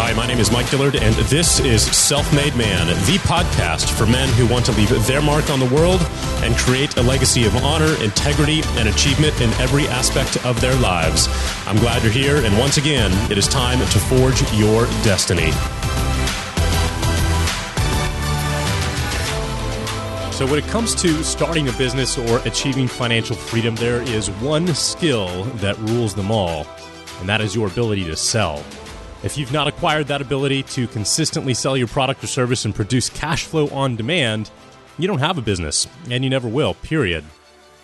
Hi, my name is Mike Dillard, and this is Self-Made Man, the podcast for men who want to leave their mark on the world and create a legacy of honor, integrity, and achievement in every aspect of their lives. I'm glad you're here, and once again, it is time to forge your destiny. So when it comes to starting a business or achieving financial freedom, there is one skill that rules them all, and that is your ability to sell. If you've not acquired that ability to consistently sell your product or service and produce cash flow on demand, you don't have a business, and you never will, period.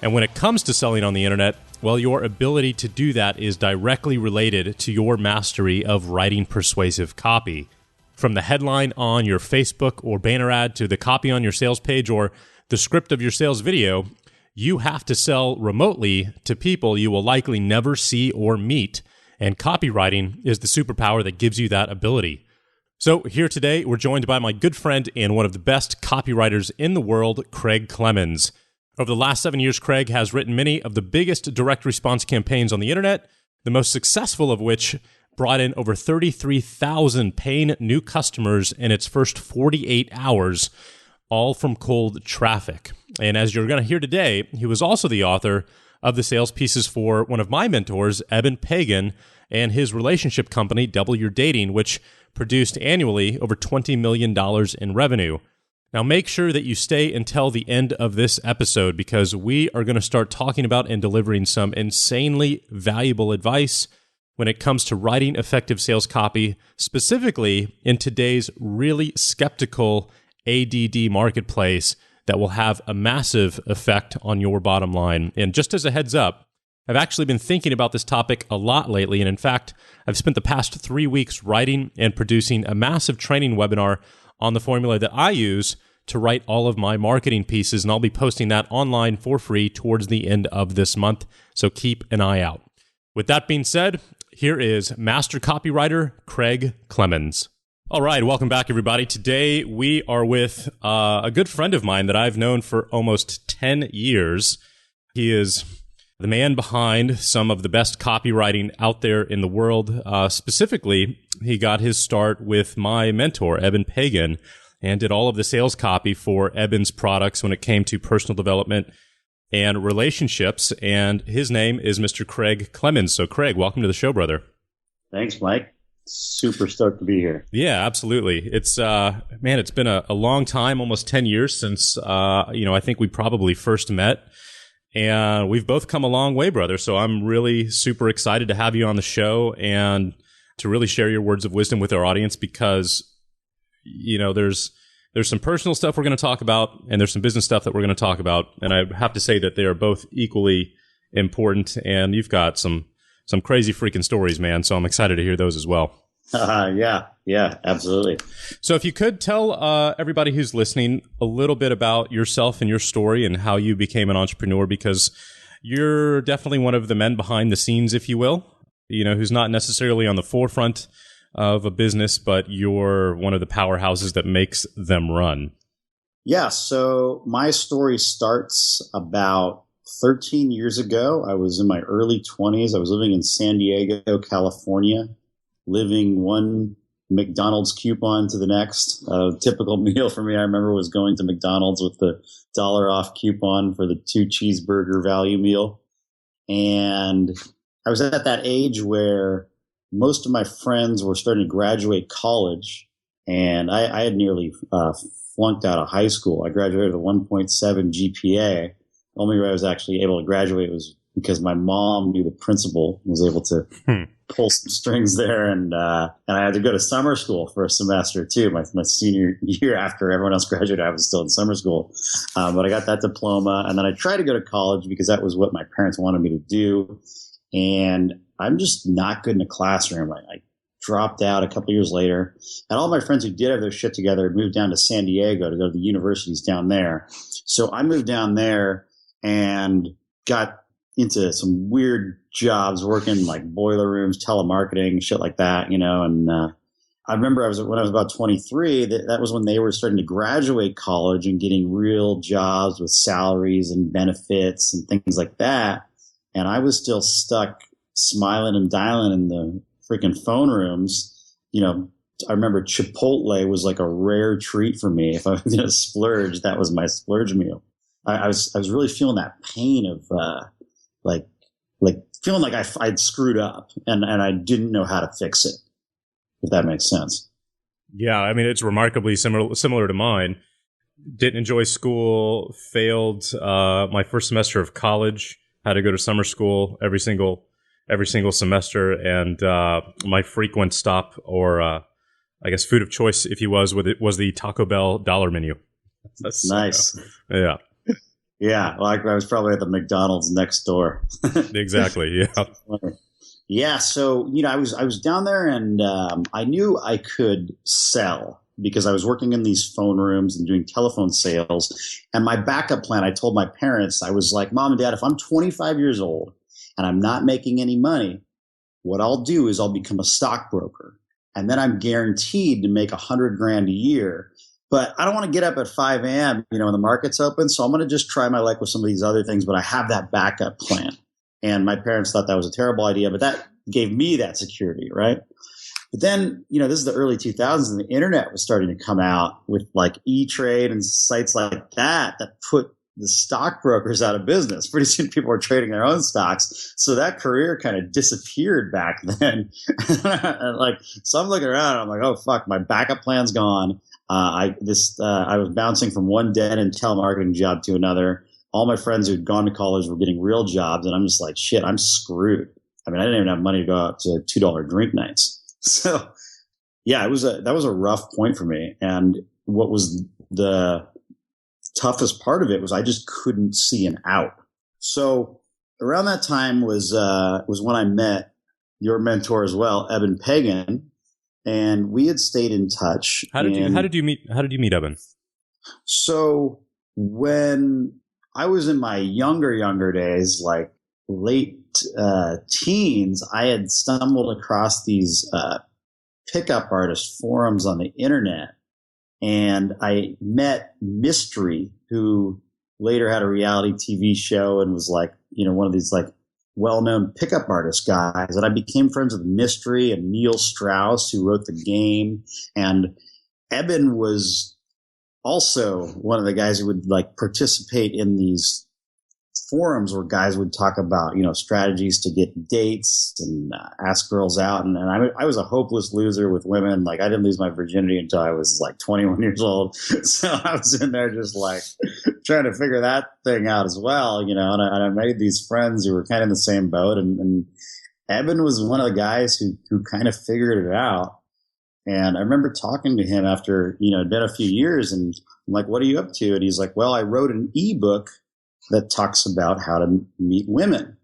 And when it comes to selling on the internet, well, your ability to do that is directly related to your mastery of writing persuasive copy. From the headline on your Facebook or banner ad to the copy on your sales page or the script of your sales video, you have to sell remotely to people you will likely never see or meet. And copywriting is the superpower that gives you that ability. So here today, we're joined by my good friend and one of the best copywriters in the world, Clemens. Over the last 7 years, Craig has written many of the biggest direct response campaigns on the internet, the most successful of which brought in over 33,000 paying new customers in its first 48 hours, all from cold traffic. And as you're going to hear today, he was also the author of the sales pieces for one of my mentors, Eben Pagan, and his relationship company, Double Your Dating, which produced annually over $20 million in revenue. Now, make sure that you stay until the end of this episode because we are going to start talking about and delivering some insanely valuable advice when it comes to writing effective sales copy, specifically in today's really skeptical ADD marketplace that will have a massive effect on your bottom line. And just as a heads up, I've actually been thinking about this topic a lot lately. And in fact, I've spent the past 3 weeks writing and producing a massive training webinar on the formula that I use to write all of my marketing pieces. And I'll be posting that online for free towards the end of this month. So keep an eye out. With that being said, here is Master Copywriter Clemens. All right, welcome back, everybody. Today, we are with a good friend of mine that I've known for almost 10 years. He is the man behind some of the best copywriting out there in the world. Specifically, he got his start with my mentor, Eben Pagan, and did all of the sales copy for Eben's products when it came to personal development and relationships. And his name is Mr. Clemens. So, Craig, welcome to the show, brother. Thanks, Mike. Super stoked to be here. Yeah, absolutely. It's it's been a long time, almost 10 years since I think we probably first met, and we've both come a long way, brother. So I'm really super excited to have you on the show and to really share your words of wisdom with our audience because there's some personal stuff we're going to talk about and there's some business stuff that we're going to talk about, and I have to say that they are both equally important. And you've got some crazy freaking stories, man. So I'm excited to hear those as well. Yeah, absolutely. So if you could tell everybody who's listening a little bit about yourself and your story and how you became an entrepreneur, because you're definitely one of the men behind the scenes, if you will, who's not necessarily on the forefront of a business, but you're one of the powerhouses that makes them run. Yeah. So my story starts about 13 years ago. I was in my early 20s. I was living in San Diego, California, living one McDonald's coupon to the next. A typical meal for me, I remember, was going to McDonald's with the $1 off coupon for the 2 cheeseburger value meal. And I was at that age where most of my friends were starting to graduate college, and I had nearly flunked out of high school. I graduated with a 1.7 GPA. The only way I was actually able to graduate was because my mom knew the principal and was able to pull some strings there. And I had to go to summer school for a semester too. My senior year, after everyone else graduated, I was still in summer school. But I got that diploma, and then I tried to go to college because that was what my parents wanted me to do. And I'm just not good in a classroom. I dropped out a couple years later, and all my friends who did have their shit together moved down to San Diego to go to the universities down there. So I moved down there and got into some weird jobs working like boiler rooms, telemarketing, shit like that, and I remember when I was about 23, that was when they were starting to graduate college and getting real jobs with salaries and benefits and things like that. And I was still stuck smiling and dialing in the freaking phone rooms, I remember Chipotle was like a rare treat for me. If I was going to splurge, that was my splurge meal. I was really feeling that pain of like feeling like I'd screwed up and I didn't know how to fix it, if that makes sense. Yeah, I mean, it's remarkably similar to mine. Didn't enjoy school, failed my first semester of college, had to go to summer school every single semester, and my frequent stop, or I guess food of choice, if you was the Taco Bell dollar menu. Nice. Yeah. Yeah, well, I was probably at the McDonald's next door. Exactly. Yeah. Yeah. So I was down there, and I knew I could sell because I was working in these phone rooms and doing telephone sales. And my backup plan, I told my parents, I was like, Mom and Dad, if I'm 25 years old and I'm not making any money, what I'll do is I'll become a stockbroker, and then I'm guaranteed to make $100,000 a year. But I don't want to get up at 5 a.m., when the market's open. So I'm going to just try my luck with some of these other things, but I have that backup plan. And my parents thought that was a terrible idea, but that gave me that security, right? But then, this is the early 2000s, and the internet was starting to come out with like E-Trade and sites like that put the stockbrokers out of business. Pretty soon people were trading their own stocks. So that career kind of disappeared back then. And so I'm looking around and I'm like, oh, fuck, my backup plan's gone. I was bouncing from one dead-end telemarketing job to another. All my friends who'd gone to college were getting real jobs, and I'm just like, shit, I'm screwed. I mean, I didn't even have money to go out to $2 drink nights. So, yeah, that was a rough point for me. And what was the toughest part of it was I just couldn't see an out. So around that time was when I met your mentor as well, Eben Pagan. And we had stayed in touch. How did you meet Eben? So when I was in my younger days, like late teens, I had stumbled across these pickup artist forums on the internet, and I met Mystery, who later had a reality TV show and was like, one of these like well-known pickup artist guys. And I became friends with Mystery and Neil Strauss, who wrote The Game. And Eben was also one of the guys who would like participate in these forums where guys would talk about, strategies to get dates and ask girls out. And I was a hopeless loser with women. Like, I didn't lose my virginity until I was like 21 years old. So I was in there just like trying to figure that thing out as well, and I made these friends who were kind of in the same boat. And Eben was one of the guys who kind of figured it out. And I remember talking to him after, it'd been a few years, and I'm like, what are you up to? And he's like, well, I wrote an ebook that talks about how to meet women. And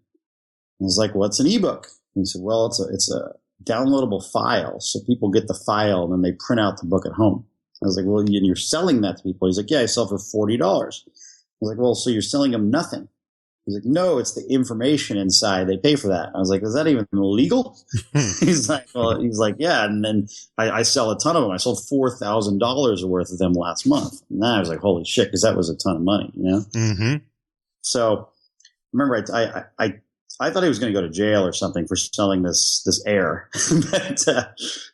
I was like, what's an ebook? And he said, well, it's a downloadable file. So people get the file and then they print out the book at home. I was like, well, and you're selling that to people? He's like, yeah, I sell for $40. I was like, well, so you're selling them nothing? He's like, no, it's the information inside. They pay for that. I was like, is that even legal? He's like, yeah. And then I sell a ton of them. I sold $4,000 worth of them last month. And then I was like, holy shit, because that was a ton of money, Mm-hmm. So remember, I thought he was going to go to jail or something for selling this air. But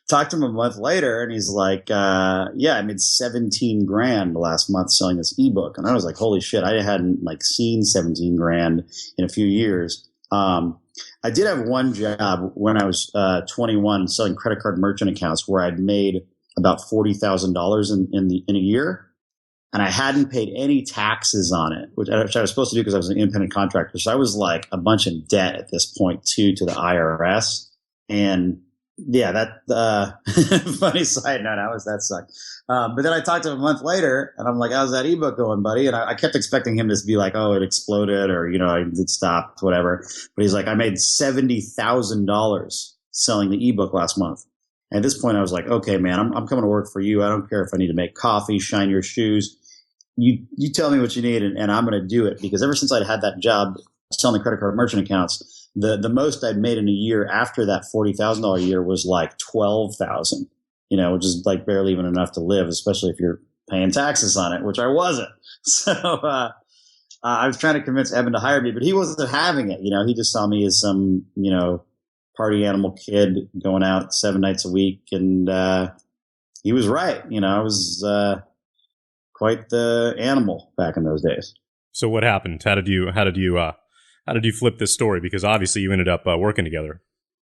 talked to him a month later, and he's like, yeah, I made $17,000 last month selling this ebook. And I was like, holy shit, I hadn't like seen $17,000 in a few years. I did have one job when I was 21 selling credit card merchant accounts where I'd made about $40,000 in a year. And I hadn't paid any taxes on it, which I was supposed to do because I was an independent contractor. So I was like a bunch in debt at this point too, to the IRS. And yeah, that, funny side note, that sucked. But then I talked to him a month later, and I'm like, how's that ebook going, buddy? And I kept expecting him to be like, oh, it exploded, or, it stopped, whatever. But he's like, I made $70,000 selling the ebook last month. And at this point, I was like, okay, man, I'm coming to work for you. I don't care if I need to make coffee, shine your shoes. You tell me what you need, and I'm going to do it. Because ever since I'd had that job selling credit card merchant accounts, the most I'd made in a year after that $40,000 a year was like $12,000, which is like barely even enough to live, especially if you're paying taxes on it, which I wasn't. So I was trying to convince Eben to hire me, but he wasn't having it. He just saw me as some, party animal kid going out 7 nights a week and he was right. I was quite the animal back in those days. So what happened? How did you flip this story? Because obviously you ended up working together.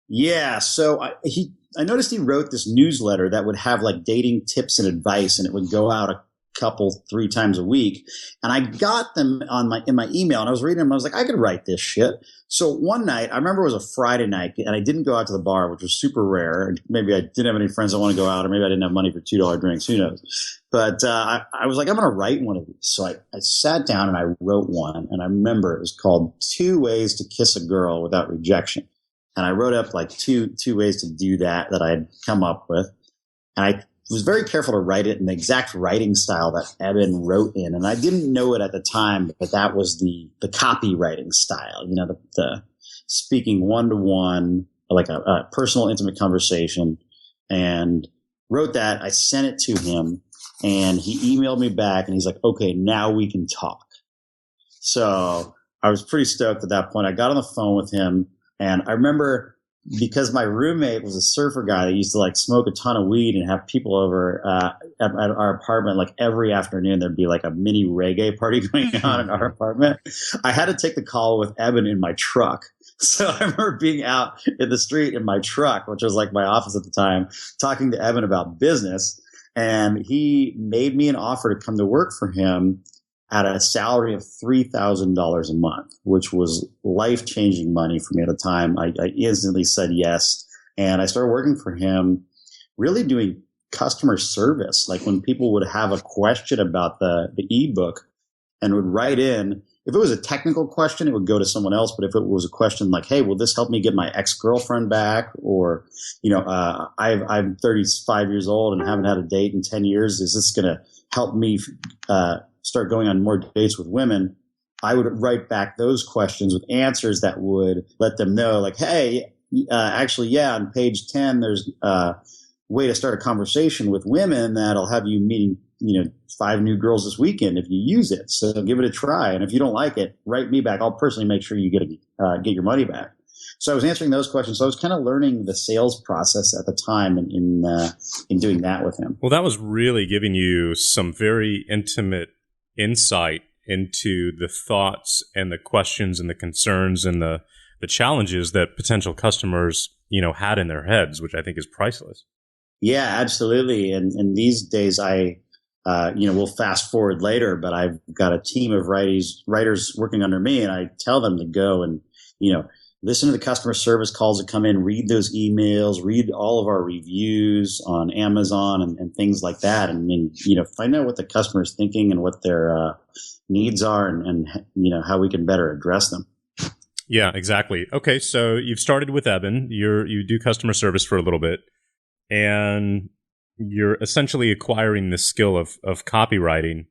Yeah. So I noticed he wrote this newsletter that would have like dating tips and advice, and it would go out a couple, 3 times a week. And I got them in my email, and I was reading them. I was like, I could write this shit. So one night, I remember it was a Friday night, and I didn't go out to the bar, which was super rare. Maybe I didn't have any friends that want to go out, or maybe I didn't have money for $2 drinks. Who knows? But I was like, I'm going to write one of these. So I sat down and I wrote one, and I remember it was called 2 Ways to Kiss a Girl Without Rejection. And I wrote up like two ways to do that I had come up with. And I was very careful to write it in the exact writing style that Eben wrote in. And I didn't know it at the time, but that was the copywriting style, the speaking one-to-one, like a personal, intimate conversation. And wrote that. I sent it to him, and he emailed me back, and he's like, okay, now we can talk. So I was pretty stoked at that point. I got on the phone with him. And I remember, because my roommate was a surfer guy that used to like smoke a ton of weed and have people over at our apartment, like every afternoon, there'd be like a mini reggae party going on in our apartment. I had to take the call with Eben in my truck. So I remember being out in the street in my truck, which was like my office at the time, talking to Eben about business. And he made me an offer to come to work for him at a salary of $3,000 a month, which was life-changing money for me at the time. I instantly said yes. And I started working for him, really doing customer service. Like when people would have a question about the ebook and would write in, if it was a technical question, it would go to someone else. But if it was a question like, hey, will this help me get my ex-girlfriend back? Or, I'm 35 years old and haven't had a date in 10 years. Is this going to help me start going on more dates with women? I would write back those questions with answers that would let them know, like, hey, actually, yeah, on page 10, there's a way to start a conversation with women that'll have you meeting, 5 new girls this weekend if you use it. So give it a try. And if you don't like it, write me back. I'll personally make sure you get your money back. So I was answering those questions. So I was kind of learning the sales process at the time in doing that with him. Well, that was really giving you some very intimate insight into the thoughts and the questions and the concerns and the challenges that potential customers, had in their heads, which I think is priceless. Yeah, absolutely. And these days we'll fast forward later, but I've got a team of writers working under me, and I tell them to go and, listen to the customer service calls that come in, read those emails, read all of our reviews on Amazon and things like that. And find out what the customer is thinking and what their needs are and how we can better address them. Yeah, exactly. Okay. So you've started with Eben, you do customer service for a little bit, and you're essentially acquiring the skill of copywriting.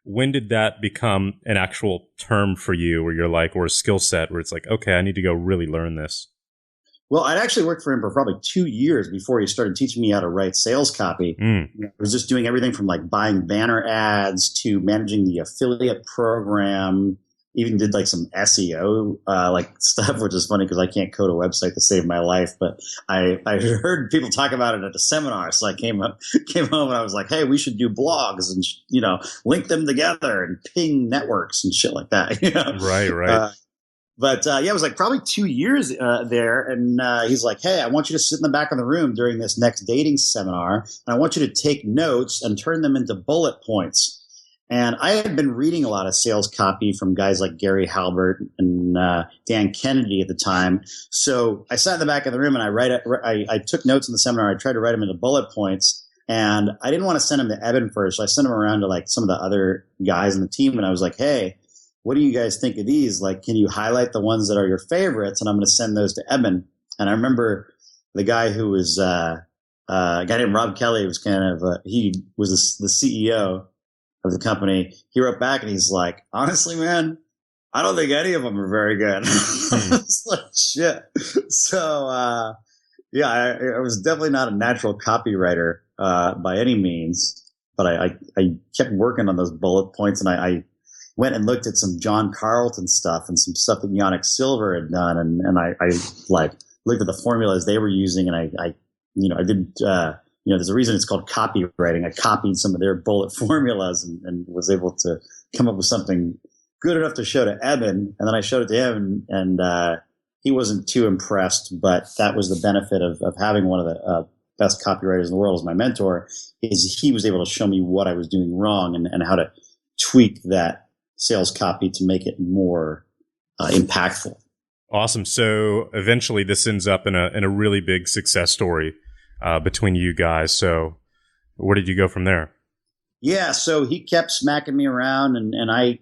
When did that become an actual term for you where you're like, or a skill set where it's like, okay, I need to go really learn this? Well, I'd actually worked for him for probably 2 years before he started teaching me how to write sales copy. I was just doing everything from like buying banner ads to managing the affiliate program, even did like some SEO like stuff, which is funny because I can't code a website to save my life. But I heard people talk about it at a seminar, so I came home and I was like, hey, we should do blogs and link them together and ping networks and shit like that. Right. But it was like probably 2 years there. And he's like, hey, I want you to sit in the back of the room during this next dating seminar. And I want you to take notes and turn them into bullet points. And I had been reading a lot of sales copy from guys like Gary Halbert and Dan Kennedy at the time. So I sat in the back of the room and I took notes in the seminar. I tried to write them into bullet points. And I didn't want to send them to Eben first. So I sent them around to like some of the other guys in the team. And I was like, hey, what do you guys think of these? Like, can you highlight the ones that are your favorites? And I'm going to send those to Eben. And I remember the guy who was a guy named Rob Kelly was he was the CEO of the company. He wrote back and he's like, honestly, man, I don't think any of them are very good. It's like, shit. So, I was definitely not a natural copywriter by any means, but I kept working on those bullet points, and I went and looked at some John Carlton stuff and some stuff that Yannick Silver had done. And I like looked at the formulas they were using, and I did, there's a reason it's called copywriting. I copied some of their bullet formulas and was able to come up with something good enough to show to Eben. And then I showed it to him, and he wasn't too impressed, but that was the benefit of having one of the best copywriters in the world as my mentor, is he was able to show me what I was doing wrong and how to tweak that sales copy to make it more impactful. Awesome. So eventually this ends up in a really big success story between you guys. So where did you go from there? Yeah. So he kept smacking me around, and I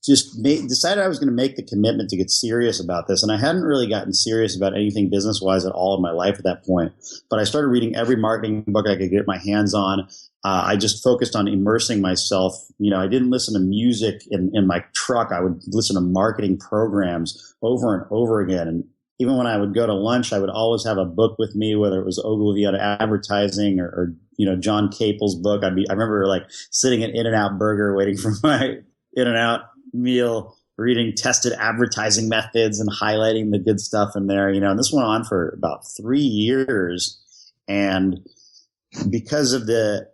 just decided I was going to make the commitment to get serious about this. And I hadn't really gotten serious about anything business-wise at all in my life at that point. But I started reading every marketing book I could get my hands on. I just focused on immersing myself. I didn't listen to music in my truck. I would listen to marketing programs over and over again. And even when I would go to lunch, I would always have a book with me, whether it was Ogilvy on advertising or John Capel's book. I remember like sitting at In-N-Out Burger waiting for my In-N-Out meal, reading tested advertising methods and highlighting the good stuff in there, and this went on for about 3 years. And because of the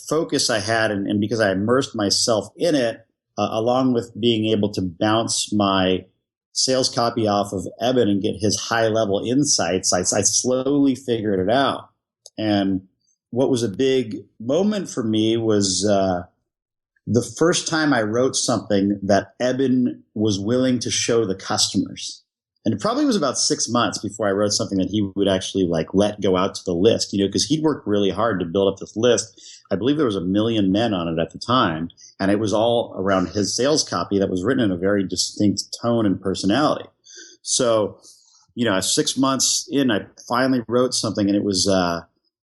focus I had and because I immersed myself in it, along with being able to bounce my sales copy off of Eben and get his high level insights, I slowly figured it out. And what was a big moment for me was, the first time I wrote something that Eben was willing to show the customers. And it probably was about 6 months before I wrote something that he would actually let go out to the list, because he'd worked really hard to build up this list. I believe there was 1 million men on it at the time. And it was all around his sales copy that was written in a very distinct tone and personality. So, 6 months in, I finally wrote something, and it was,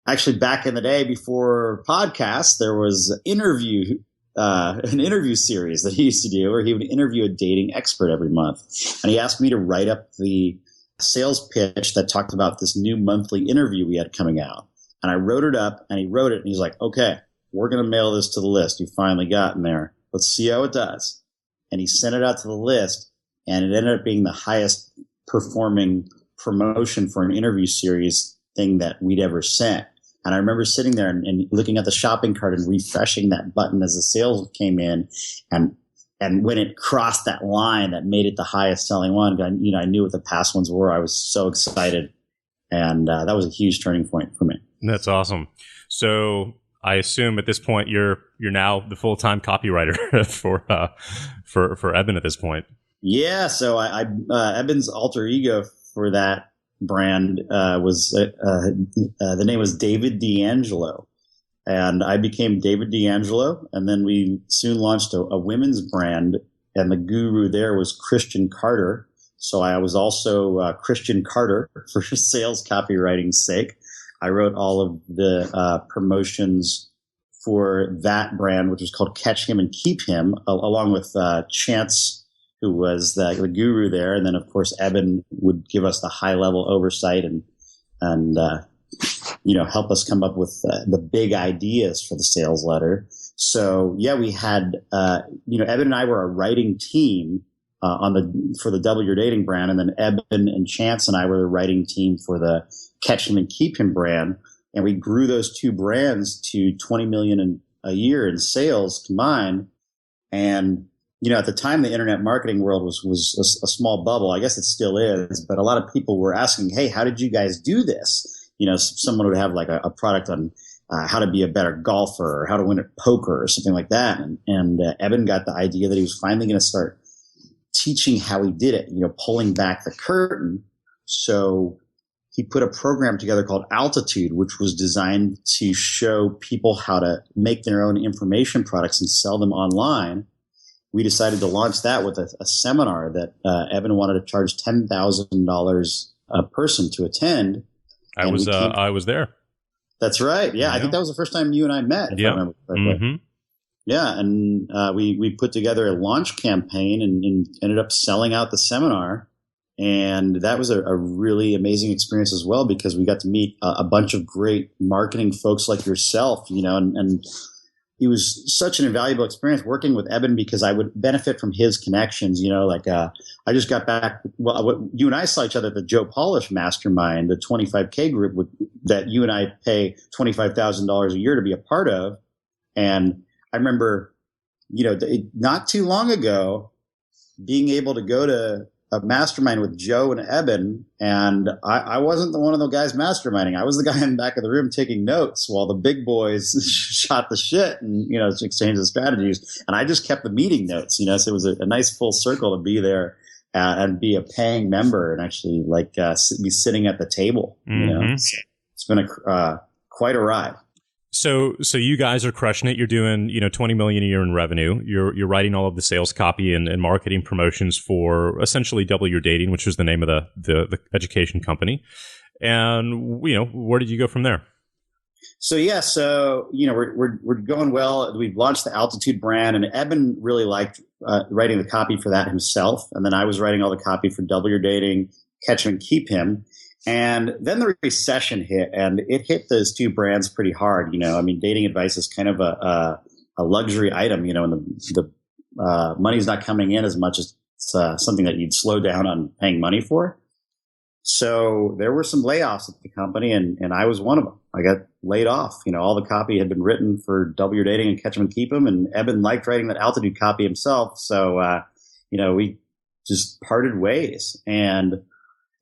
actually back in the day before podcasts, there was an interview series that he used to do where he would interview a dating expert every month. And he asked me to write up the sales pitch that talked about this new monthly interview we had coming out. And I wrote it up, and he wrote it, and he's like, okay, we're going to mail this to the list. You finally got in there. Let's see how it does. And he sent it out to the list, and it ended up being the highest performing promotion for an interview series thing that we'd ever sent. And I remember sitting there and looking at the shopping cart and refreshing that button as the sales came in. And when it crossed that line that made it the highest selling one, I knew what the past ones were. I was so excited. And that was a huge turning point for me. That's awesome. So I assume at this point you're now the full-time copywriter for Eben at this point. Yeah. So Eben's alter ego for that brand was the name was David D'Angelo, and I became David D'Angelo, and then we soon launched a women's brand, and the guru there was Christian Carter. So I was also Christian Carter for sales copywriting's sake. I wrote all of the promotions for that brand, which was called Catch Him and Keep Him, along with Chance, who was the guru there. And then, of course, Eben would give us the high-level oversight and help us come up with the big ideas for the sales letter. So, yeah, we had, Eben and I were a writing team for the Double Your Dating brand. And then Eben and Chance and I were the writing team for the Catch Him and Keep Him brand. And we grew those two brands to $20 million a year in sales combined. And at the time, the internet marketing world was a small bubble. I guess it still is, but a lot of people were asking, hey, how did you guys do this? Someone would have like a product on how to be a better golfer or how to win at poker or something like that. And Eben got the idea that he was finally going to start teaching how he did it, pulling back the curtain. So he put a program together called Altitude, which was designed to show people how to make their own information products and sell them online. We decided to launch that with a seminar that Eben wanted to charge $10,000 a person to attend. I was there. That's right. Yeah, I think that was the first time you and I met. If I remember correctly. Mm-hmm. Yeah, and we put together a launch campaign and ended up selling out the seminar. And that was a really amazing experience as well, because we got to meet a bunch of great marketing folks like yourself, and it was such an invaluable experience working with Eben because I would benefit from his connections. I just got back. Well, you and I saw each other at the Joe Polish Mastermind, the 25K group that you and I pay $25,000 a year to be a part of. And I remember, not too long ago, being able to go to a mastermind with Joe and Eben, and I wasn't one of the guys masterminding. I was the guy in the back of the room taking notes while the big boys shot the shit and, exchanged the strategies. And I just kept the meeting notes, so it was a nice full circle to be there and be a paying member and actually be sitting at the table. It's been quite a ride. So you guys are crushing it. You're doing, $20 million a year in revenue. You're writing all of the sales copy and marketing promotions for essentially Double Your Dating, which was the name of the education company. And, where did you go from there? So we're going well. We've launched the Altitude brand, and Eben really liked writing the copy for that himself. And then I was writing all the copy for Double Your Dating, Catch Him and Keep Him. And then the recession hit, and it hit those two brands pretty hard. Dating advice is kind of a luxury item, and the money's not coming in as much as something that you'd slow down on paying money for. So there were some layoffs at the company, and I was one of them. I got laid off. All the copy had been written for Double Your Dating and Catch 'em and Keep 'em, and Eben liked writing that Altitude copy himself. So, we just parted ways, and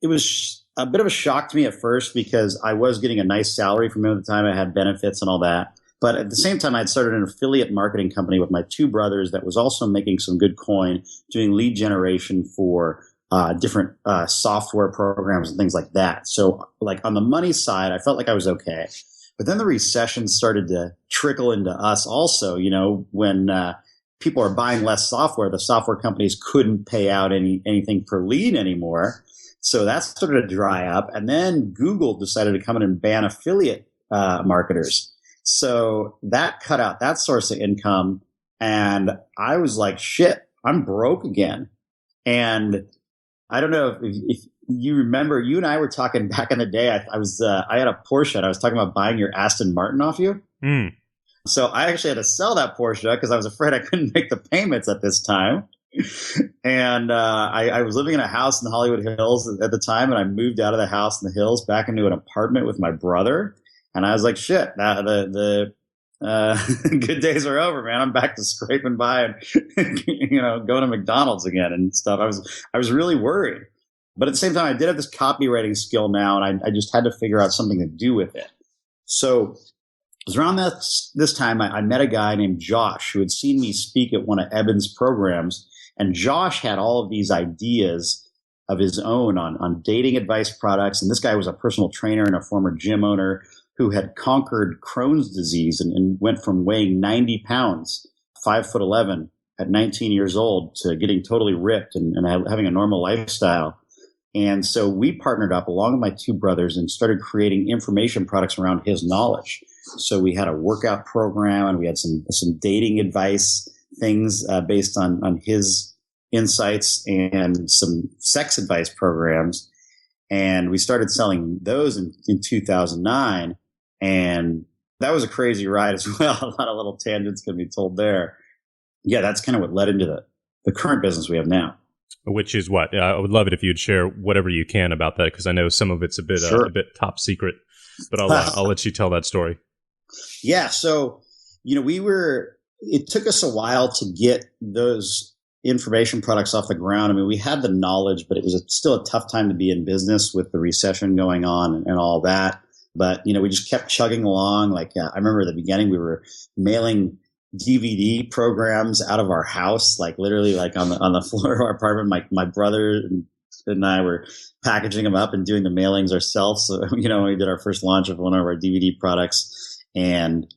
it was a bit of a shock to me at first because I was getting a nice salary from him at the time. I had benefits and all that. But at the same time, I'd started an affiliate marketing company with my two brothers that was also making some good coin, doing lead generation for different software programs and things like that. So on the money side, I felt like I was okay. But then the recession started to trickle into us also, when people are buying less software, the software companies couldn't pay out anything per lead anymore. So that started to dry up. And then Google decided to come in and ban affiliate marketers. So that cut out that source of income. And I was like, shit, I'm broke again. And I don't know if you remember, you and I were talking back in the day. I had a Porsche and I was talking about buying your Aston Martin off you. Mm. So I actually had to sell that Porsche because I was afraid I couldn't make the payments at this time. And I was living in a house in the Hollywood Hills at the time, and I moved out of the house in the hills back into an apartment with my brother. And I was like, shit, the good days are over, man. I'm back to scraping by and going to McDonald's again and stuff. I was really worried. But at the same time, I did have this copywriting skill now, and I just had to figure out something to do with it. So it was around this time I met a guy named Josh who had seen me speak at one of Eben's programs. And Josh had all of these ideas of his own on dating advice products. And this guy was a personal trainer and a former gym owner who had conquered Crohn's disease and went from weighing 90 pounds, 5'11" at 19 years old to getting totally ripped and having a normal lifestyle. And so we partnered up along with my two brothers and started creating information products around his knowledge. So we had a workout program and we had some dating advice things based on his insights and some sex advice programs. And we started selling those in 2009. And that was a crazy ride as well. A lot of little tangents can be told there. Yeah, that's kind of what led into the current business we have now. Which is what? I would love it if you'd share whatever you can about that, because I know some of it's a bit top secret. But I'll let you tell that story. Yeah. So, it took us a while to get those information products off the ground. I mean, we had the knowledge, but it was still a tough time to be in business with the recession going on and all that. But, we just kept chugging along. I remember at the beginning, we were mailing DVD programs out of our house, literally on the floor of our apartment. My brother and I were packaging them up and doing the mailings ourselves. So, we did our first launch of one of our DVD products, and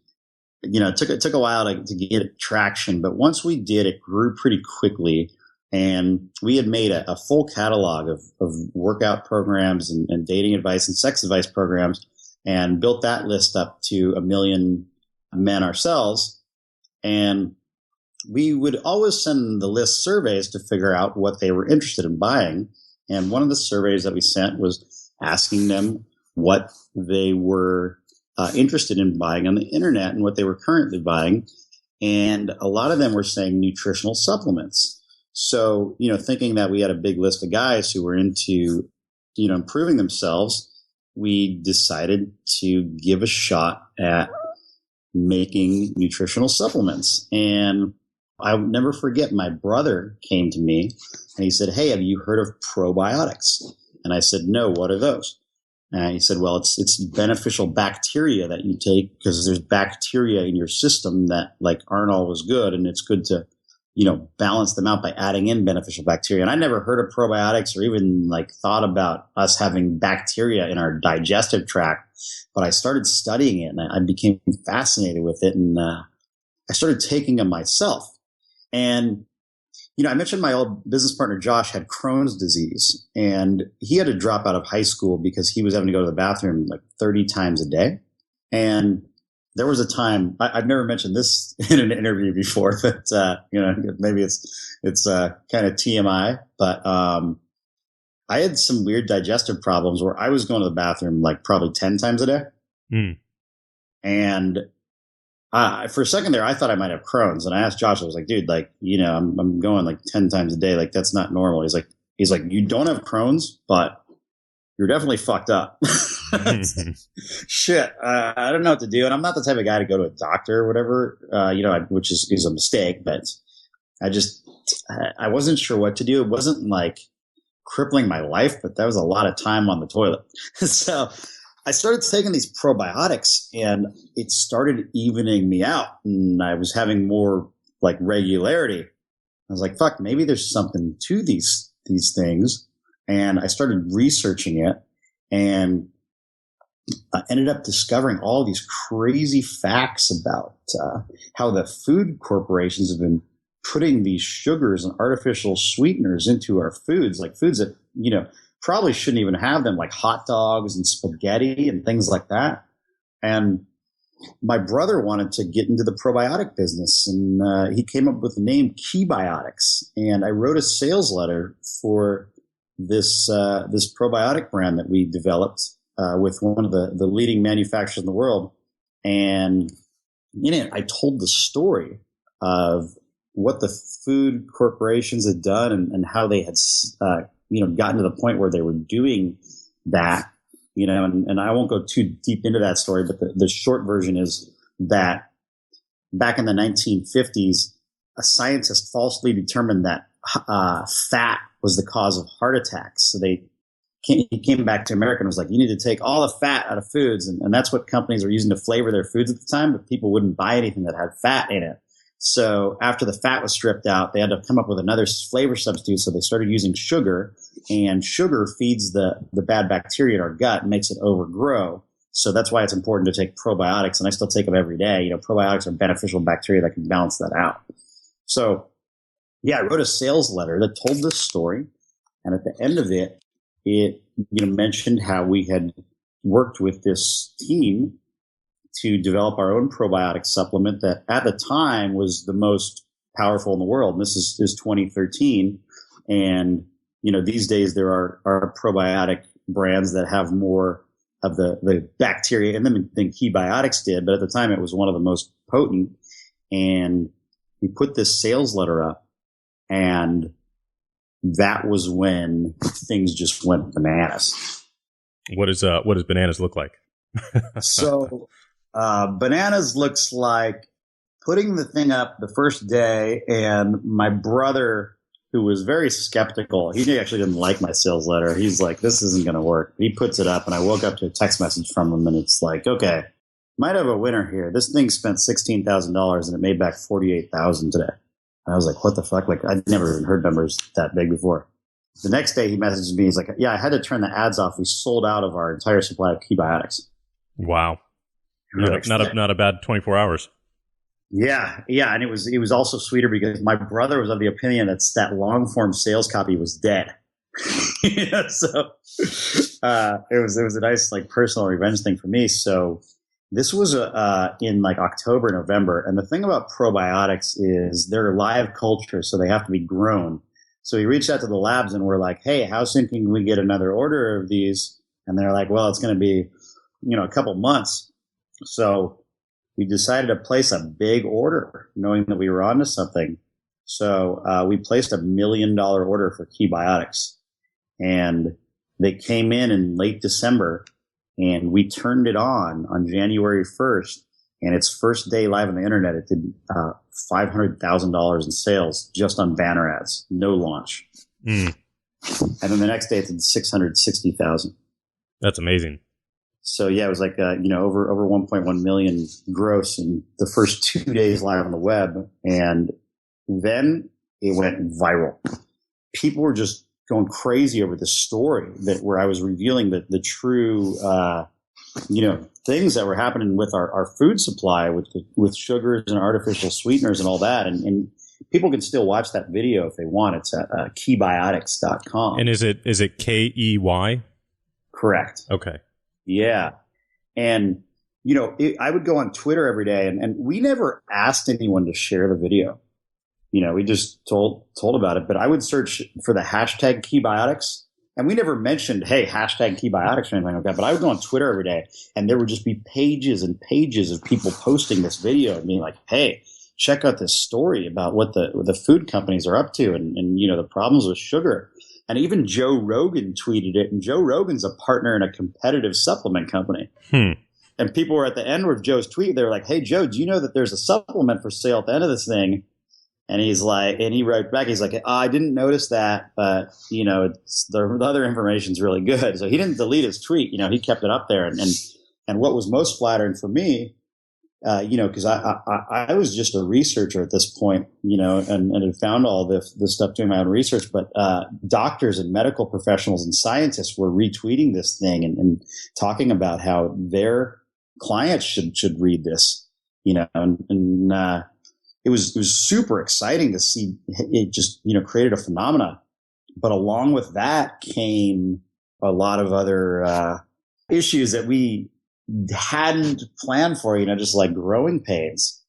it took a while to get traction, but once we did, it grew pretty quickly. And we had made a full catalog of workout programs and dating advice and sex advice programs, and built that list up to 1 million men ourselves. And we would always send the list surveys to figure out what they were interested in buying. And one of the surveys that we sent was asking them what they were interested in buying on the internet and what they were currently buying. And a lot of them were saying nutritional supplements. So, thinking that we had a big list of guys who were into, improving themselves, we decided to give a shot at making nutritional supplements. And I'll never forget, my brother came to me and he said, "Hey, have you heard of probiotics?" And I said, "No, what are those?" And he said, "Well, it's beneficial bacteria that you take because there's bacteria in your system that like aren't always good. And it's good to, balance them out by adding in beneficial bacteria." And I never heard of probiotics or even like thought about us having bacteria in our digestive tract, but I started studying it and I became fascinated with it. And I started taking them myself. And, I mentioned my old business partner, Josh, had Crohn's disease, and he had to drop out of high school because he was having to go to the bathroom like 30 times a day. And there was a time, I've never mentioned this in an interview before, but, maybe it's kind of TMI, but I had some weird digestive problems where I was going to the bathroom like probably 10 times a day. Mm. And for a second there, I thought I might have Crohn's, and I asked Josh. I was like, "Dude, like, I'm going like 10 times a day. Like, that's not normal." He's like, "You don't have Crohn's, but you're definitely fucked up." Shit, I don't know what to do, and I'm not the type of guy to go to a doctor or whatever, which is a mistake. But I wasn't sure what to do. It wasn't like crippling my life, but that was a lot of time on the toilet. So I started taking these probiotics and it started evening me out, and I was having more like regularity. I was like, fuck, maybe there's something to these things. And I started researching it, and I ended up discovering all these crazy facts about how the food corporations have been putting these sugars and artificial sweeteners into our foods, like foods that, probably shouldn't even have them, like hot dogs and spaghetti and things like that. And my brother wanted to get into the probiotic business, and he came up with the name Biotics. And I wrote a sales letter for this probiotic brand that we developed with one of the leading manufacturers in the world. And in it, I told the story of what the food corporations had done and how they had gotten to the point where they were doing that, and I won't go too deep into that story, but the short version is that back in the 1950s, a scientist falsely determined that fat was the cause of heart attacks. So he came back to America and was like, "You need to take all the fat out of foods." And that's what companies were using to flavor their foods at the time, but people wouldn't buy anything that had fat in it. So after the fat was stripped out, they had to come up with another flavor substitute. So they started using sugar, and sugar feeds the bad bacteria in our gut and makes it overgrow. So that's why it's important to take probiotics. And I still take them every day. Probiotics are beneficial bacteria that can balance that out. So yeah, I wrote a sales letter that told this story. And at the end of it, it mentioned how we had worked with this team to develop our own probiotic supplement that at the time was the most powerful in the world. And this is 2013. And, these days there are probiotic brands that have more of the bacteria in them than Biotics did. But at the time it was one of the most potent. And we put this sales letter up, and that was when things just went bananas. What does bananas look like? So, bananas looks like putting the thing up the first day, and my brother, who was very skeptical, he actually didn't like my sales letter. He's like, "This isn't going to work." He puts it up, and I woke up to a text message from him, and it's like, "Okay, might have a winner here. This thing spent $16,000 and it made back $48,000 today." And I was like, "What the fuck?" Like, I'd never even heard numbers that big before. The next day, he messaged me. He's like, "Yeah, I had to turn the ads off. We sold out of our entire supply of Biotics." Wow. Not a bad 24 hours. Yeah. And it was also sweeter because my brother was of the opinion that long form sales copy was dead. So it was a nice like personal revenge thing for me. So this was in like October, November, and the thing about probiotics is they're live culture, so they have to be grown. So we reached out to the labs and we're like, "Hey, how soon can we get another order of these?" And they're like, "Well, it's going to be a couple months." So we decided to place a big order, knowing that we were onto something. So we placed $1 million order for key biotics, and they came in late December, and we turned it on January 1st. And its first day live on the internet, it did $500,000 in sales just on banner ads, no launch. And then the next day, it did $660,000. That's amazing. So yeah, it was like over 1.1 million gross in the first 2 days live on the web, and then it went viral. People were just going crazy over the story where I was revealing the true things that were happening with our food supply, with sugars and artificial sweeteners and all that, and people can still watch that video if they want. It's at keybiotics.com. And is it KEY? Correct. Okay. Yeah. And, I would go on Twitter every day, and we never asked anyone to share the video. We just told about it. But I would search for the hashtag keybiotics, and we never mentioned, hey, hashtag keybiotics or anything like that. But I would go on Twitter every day, and there would just be pages and pages of people posting this video and being like, hey, check out this story about what the food companies are up to and the problems with sugar. And even Joe Rogan tweeted it, and Joe Rogan's a partner in a competitive supplement company. And people were at the end of Joe's tweet. They were like, hey, Joe, do you know that there's a supplement for sale at the end of this thing? And he wrote back, he's like, I didn't notice that, but, the other information's really good. So he didn't delete his tweet. He kept it up there. And what was most flattering for me, because I was just a researcher at this point, and had found all this stuff doing my own research. But doctors and medical professionals and scientists were retweeting this thing and talking about how their clients should read this, and it was super exciting to see it just, created a phenomena. But along with that came a lot of other issues that we hadn't planned for, just like growing pains.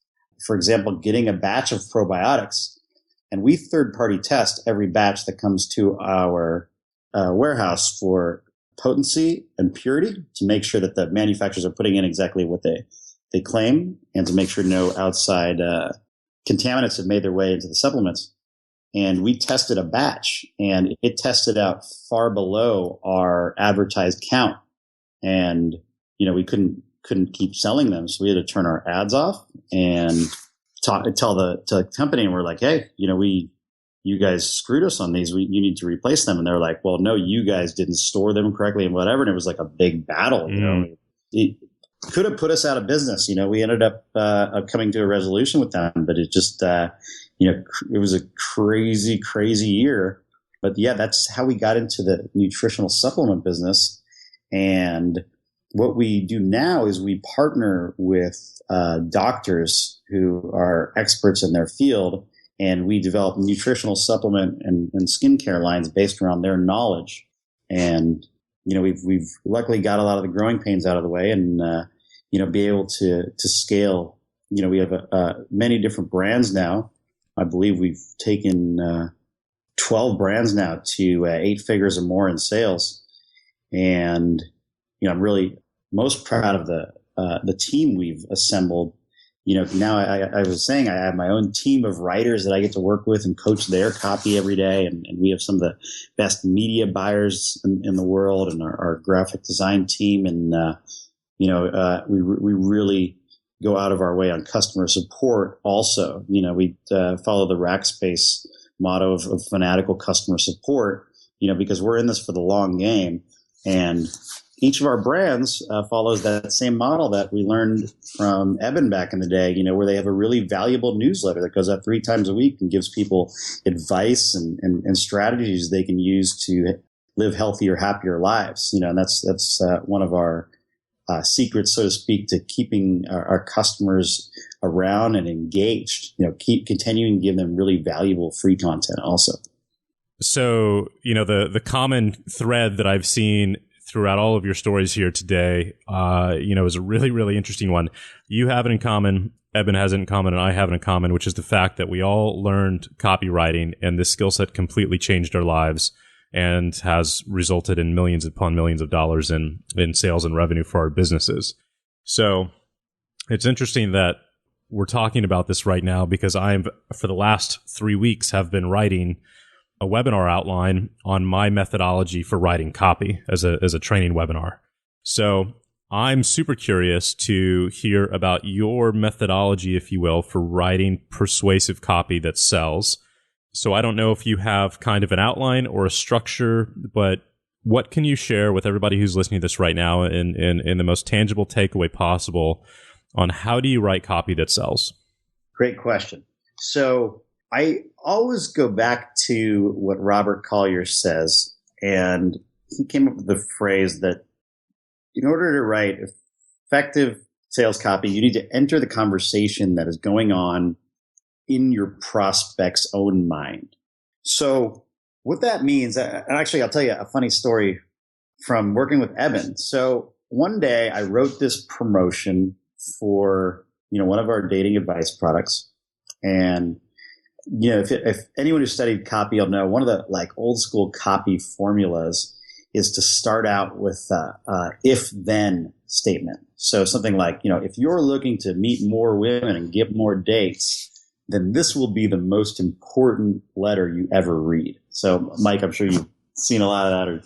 For example, getting a batch of probiotics, and we third-party test every batch that comes to our warehouse for potency and purity to make sure that the manufacturers are putting in exactly what they claim, and to make sure no outside contaminants have made their way into the supplements. And we tested a batch, and it tested out far below our advertised count, and we couldn't keep selling them, so we had to turn our ads off and tell the company, and we're like, hey, you guys screwed us on these. You need to replace them. And they're like, well, no, you guys didn't store them correctly and whatever. And it was like a big battle. It could have put us out of business. We ended up coming to a resolution with them, but it just it was a crazy, crazy year. But yeah, that's how we got into the nutritional supplement business. And what we do now is we partner with doctors who are experts in their field, and we develop nutritional supplement and skincare lines based around their knowledge. And we've luckily got a lot of the growing pains out of the way, and be able to scale. We have many different brands now. I believe we've taken 12 brands now to 8 figures or more in sales. And I'm really most proud of the team we've assembled. Now I was saying I have my own team of writers that I get to work with and coach their copy every day. And we have some of the best media buyers in the world, and our graphic design team. And, we really go out of our way on customer support also. We follow the Rackspace motto of fanatical customer support, because we're in this for the long game. And each of our brands follows that same model that we learned from Eben back in the day, where they have a really valuable newsletter that goes out 3 times a week and gives people advice and strategies they can use to live healthier, happier lives. And that's one of our secrets, so to speak, to keeping our customers around and engaged. Keep continuing to give them really valuable free content also. So, the common thread that I've seen throughout all of your stories here today, is a really, really interesting one. You have it in common, Eben has it in common, and I have it in common, which is the fact that we all learned copywriting, and this skill set completely changed our lives and has resulted in millions upon millions of dollars in sales and revenue for our businesses. So It's interesting that we're talking about this right now because for the last 3 weeks, have been writing a webinar outline on my methodology for writing copy as a training webinar. So I'm super curious to hear about your methodology, if you will, for writing persuasive copy that sells. So I don't know if you have kind of an outline or a structure, but what can you share with everybody who's listening to this right now in the most tangible takeaway possible on how do you write copy that sells? Great question. So I always go back to what Robert Collier says, and he came up with the phrase that in order to write effective sales copy, you need to enter the conversation that is going on in your prospect's own mind. So what that means, and actually I'll tell you a funny story from working with Eben. So one day I wrote this promotion for, one of our dating advice products. And, if anyone who studied copy, you'll know one of the old school copy formulas is to start out with if-then statement. So something like, if you're looking to meet more women and get more dates, then this will be the most important letter you ever read. So, Mike, I'm sure you've seen a lot of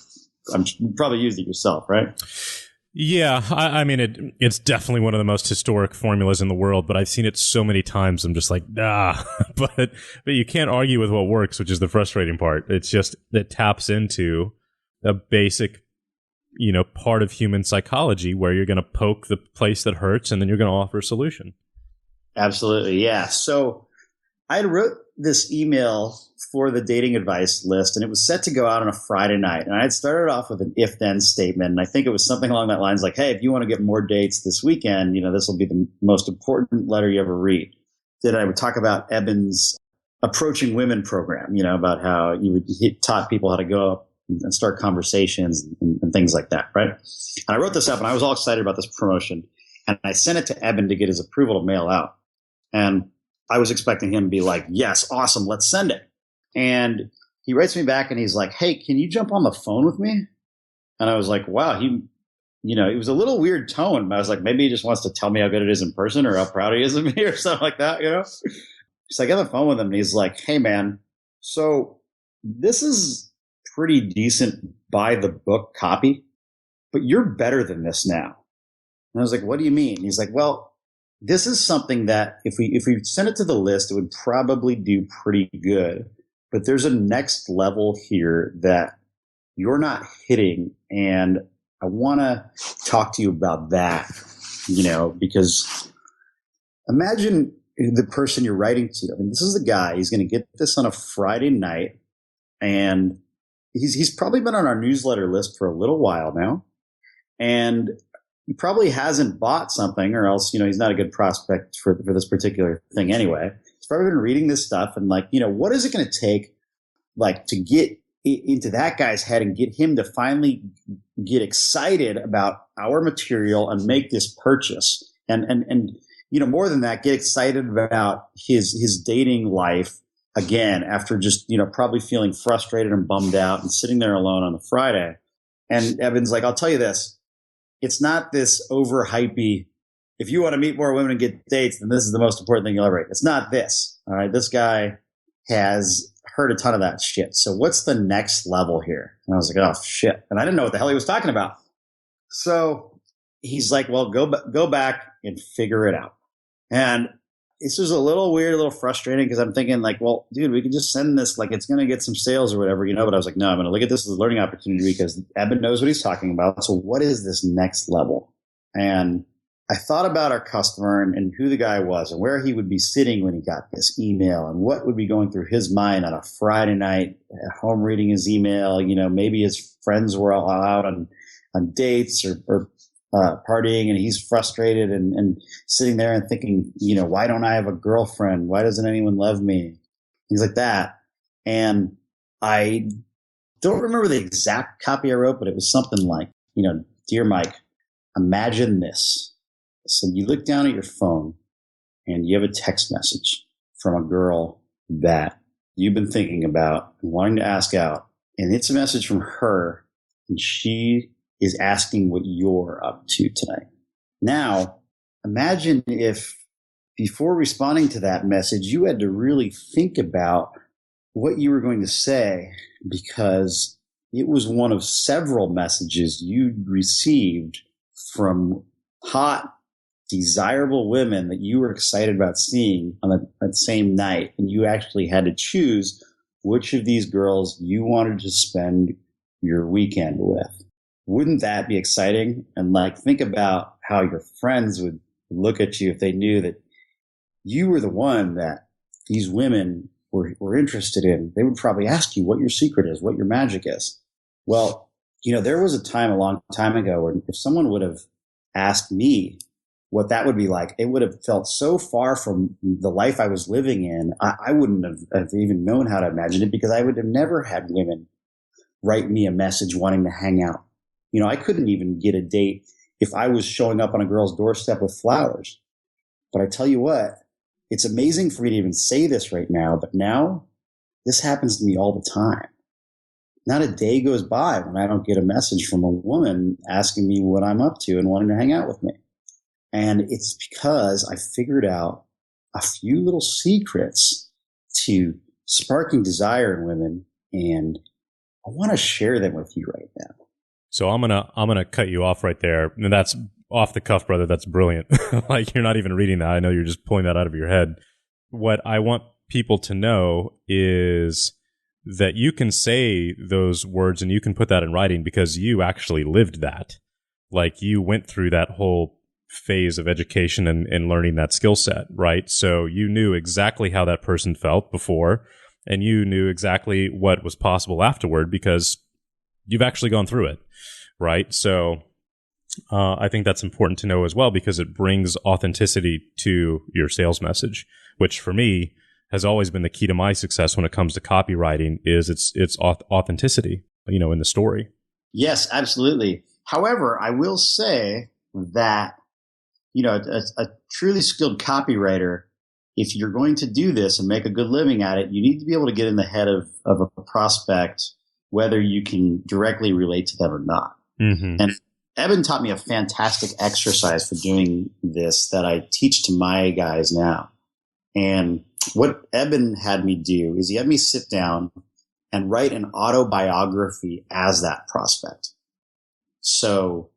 that, or you probably used it yourself, right? Yeah, I mean, it's definitely one of the most historic formulas in the world, but I've seen it so many times. I'm just like, but you can't argue with what works, which is the frustrating part. It's just, it taps into a basic, part of human psychology where you're going to poke the place that hurts and then you're going to offer a solution. Absolutely. Yeah. So I wrote this email for the dating advice list, and it was set to go out on a Friday night. And I had started off with an if-then statement. And I think it was something along that lines like, hey, if you want to get more dates this weekend, this will be the most important letter you ever read. Then I would talk about Eben's approaching women program, about how he taught people how to go up and start conversations and things like that, right? And I wrote this up, and I was all excited about this promotion. And I sent it to Eben to get his approval to mail out. And I was expecting him to be like, yes, awesome, let's send it. And he writes me back and he's like, hey, can you jump on the phone with me? And I was like, wow, it was a little weird tone. But I was like, maybe he just wants to tell me how good it is in person or how proud he is of me or something like that, So I get on the phone with him and he's like, hey, man, so this is pretty decent by the book copy, but you're better than this now. And I was like, what do you mean? He's like, well, this is something that if we send it to the list, it would probably do pretty good. But there's a next level here that you're not hitting. And I want to talk to you about that, because imagine the person you're writing to. I mean, this is the guy, he's going to get this on a Friday night, and he's probably been on our newsletter list for a little while now. And he probably hasn't bought something, or else, he's not a good prospect for this particular thing anyway. He's probably been reading this stuff and what is it going to take to get into that guy's head and get him to finally get excited about our material and make this purchase. And more than that, get excited about his dating life again after just, probably feeling frustrated and bummed out and sitting there alone on a Friday. And Eben's like, I'll tell you this. It's not this overhypey, if you want to meet more women and get dates, then this is the most important thing you'll ever read. It's not this. All right. This guy has heard a ton of that shit. So what's the next level here? And I was like, oh, shit. And I didn't know what the hell he was talking about. So he's like, well, go back and figure it out. And this was a little weird, a little frustrating because I'm thinking well, dude, we could just send this, it's going to get some sales or whatever, but I was like, no, I'm going to look at this as a learning opportunity because Eben knows what he's talking about. So what is this next level? And I thought about our customer and who the guy was and where he would be sitting when he got this email and what would be going through his mind on a Friday night at home reading his email. Maybe his friends were all out on dates or partying, and he's frustrated and sitting there and thinking, why don't I have a girlfriend? Why doesn't anyone love me? Things like that. And I don't remember the exact copy I wrote, but it was something like, dear Mike, imagine this. So you look down at your phone and you have a text message from a girl that you've been thinking about and wanting to ask out. And it's a message from her, and she is asking what you're up to tonight. Now, imagine if before responding to that message, you had to really think about what you were going to say, because it was one of several messages you received from hot, desirable women that you were excited about seeing on that same night. And you actually had to choose which of these girls you wanted to spend your weekend with. Wouldn't that be exciting? And think about how your friends would look at you if they knew that you were the one that these women were interested in. They would probably ask you what your secret is, what your magic is. Well, there was a time a long time ago where if someone would have asked me what that would be like, it would have felt so far from the life I was living in. I wouldn't have even known how to imagine it, because I would have never had women write me a message wanting to hang out. I couldn't even get a date if I was showing up on a girl's doorstep with flowers. But I tell you what, it's amazing for me to even say this right now, but now this happens to me all the time. Not a day goes by when I don't get a message from a woman asking me what I'm up to and wanting to hang out with me. And it's because I figured out a few little secrets to sparking desire in women, and I want to share them with you right now. So I'm gonna cut you off right there. And that's off the cuff, brother. That's brilliant. You're not even reading that. I know you're just pulling that out of your head. What I want people to know is that you can say those words and you can put that in writing because you actually lived that. You went through that whole phase of education and learning that skill set, right? So you knew exactly how that person felt before, and you knew exactly what was possible afterward because you've actually gone through it, right? So I think that's important to know as well, because it brings authenticity to your sales message, which for me has always been the key to my success when it comes to copywriting. Is it's authenticity, in the story. Yes, absolutely. However, I will say that, a truly skilled copywriter, if you're going to do this and make a good living at it, you need to be able to get in the head of a prospect, whether you can directly relate to them or not. Mm-hmm. And Eben taught me a fantastic exercise for doing this that I teach to my guys now. And what Eben had me do is he had me sit down and write an autobiography as that prospect. So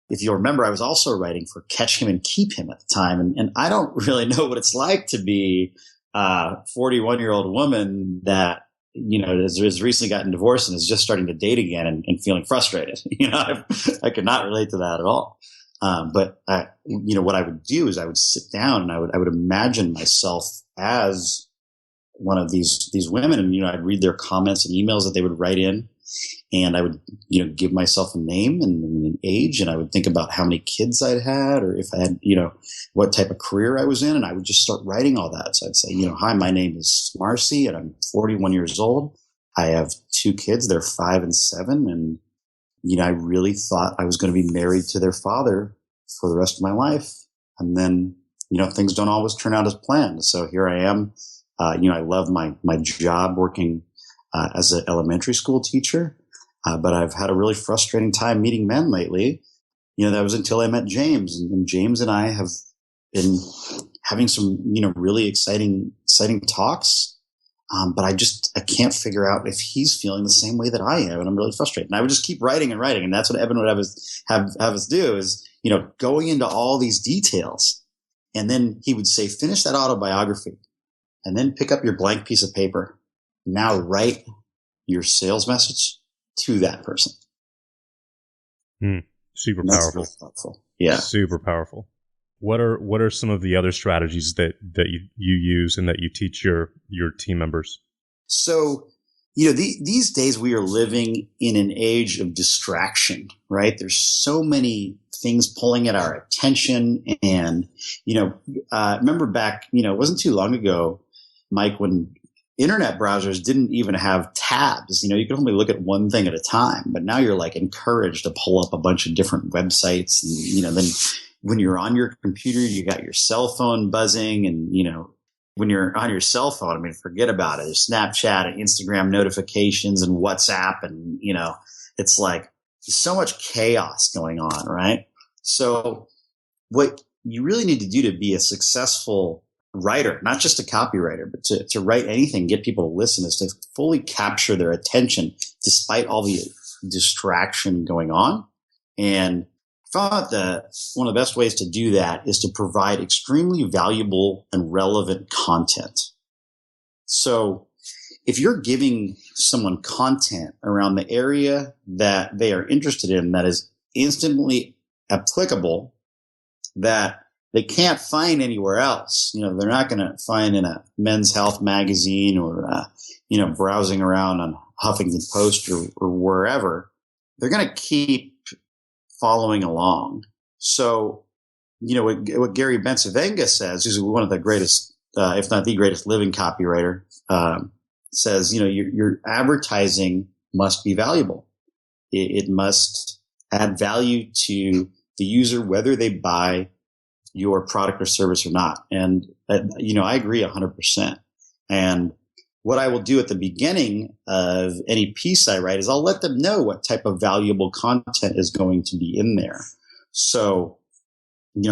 if you'll remember, I was also writing for Catch Him and Keep Him at the time. And I don't really know what it's like to be a 41-year-old woman that, has recently gotten divorced and is just starting to date again and feeling frustrated. I could not relate to that at all. But what I would do is I would sit down and I would imagine myself as one of these women, and I'd read their comments and emails that they would write in, and I would give myself a name and an age, and I would think about how many kids I'd had, or if I had what type of career I was in, and I would just start writing all that. So I'd say, hi, my name is Marcy, and I'm 41 years old. I have 2 kids; they're 5 and 7, and I really thought I was going to be married to their father for the rest of my life. And then, things don't always turn out as planned. So here I am. I love my job working as an elementary school teacher. But I've had a really frustrating time meeting men lately. That was until I met James, and James and I have been having some, really exciting talks. But I can't figure out if he's feeling the same way that I am, and I'm really frustrated. And I would just keep writing, and that's what Eben would have us do is, going into all these details. And then he would say, finish that autobiography, and then pick up your blank piece of paper. Now write your sales message to that person. Super powerful. Really helpful. Yeah. Super powerful. What are some of the other strategies that you use and that you teach your team members? So, these days we are living in an age of distraction, right? There's so many things pulling at our attention. And, remember back, it wasn't too long ago, Mike, when internet browsers didn't even have tabs. You could only look at one thing at a time. But now you're encouraged to pull up a bunch of different websites. And, then when you're on your computer, you got your cell phone buzzing. And, when you're on your cell phone, forget about it. There's Snapchat and Instagram notifications and WhatsApp. And, it's so much chaos going on, right? So what you really need to do to be a successful writer, not just a copywriter, but to write anything, get people to listen, is to fully capture their attention despite all the distraction going on. And I thought that one of the best ways to do that is to provide extremely valuable and relevant content. So if you're giving someone content around the area that they are interested in that is instantly applicable, that they can't find anywhere else, they're not going to find in a Men's Health magazine or, browsing around on Huffington Post or wherever, they're going to keep following along. So, what Gary Bencivenga says, who's one of the greatest, if not the greatest living copywriter, says, your advertising must be valuable. It must add value to the user, whether they buy your product or service or not. And, I agree 100%. And what I will do at the beginning of any piece I write is I'll let them know what type of valuable content is going to be in there. So,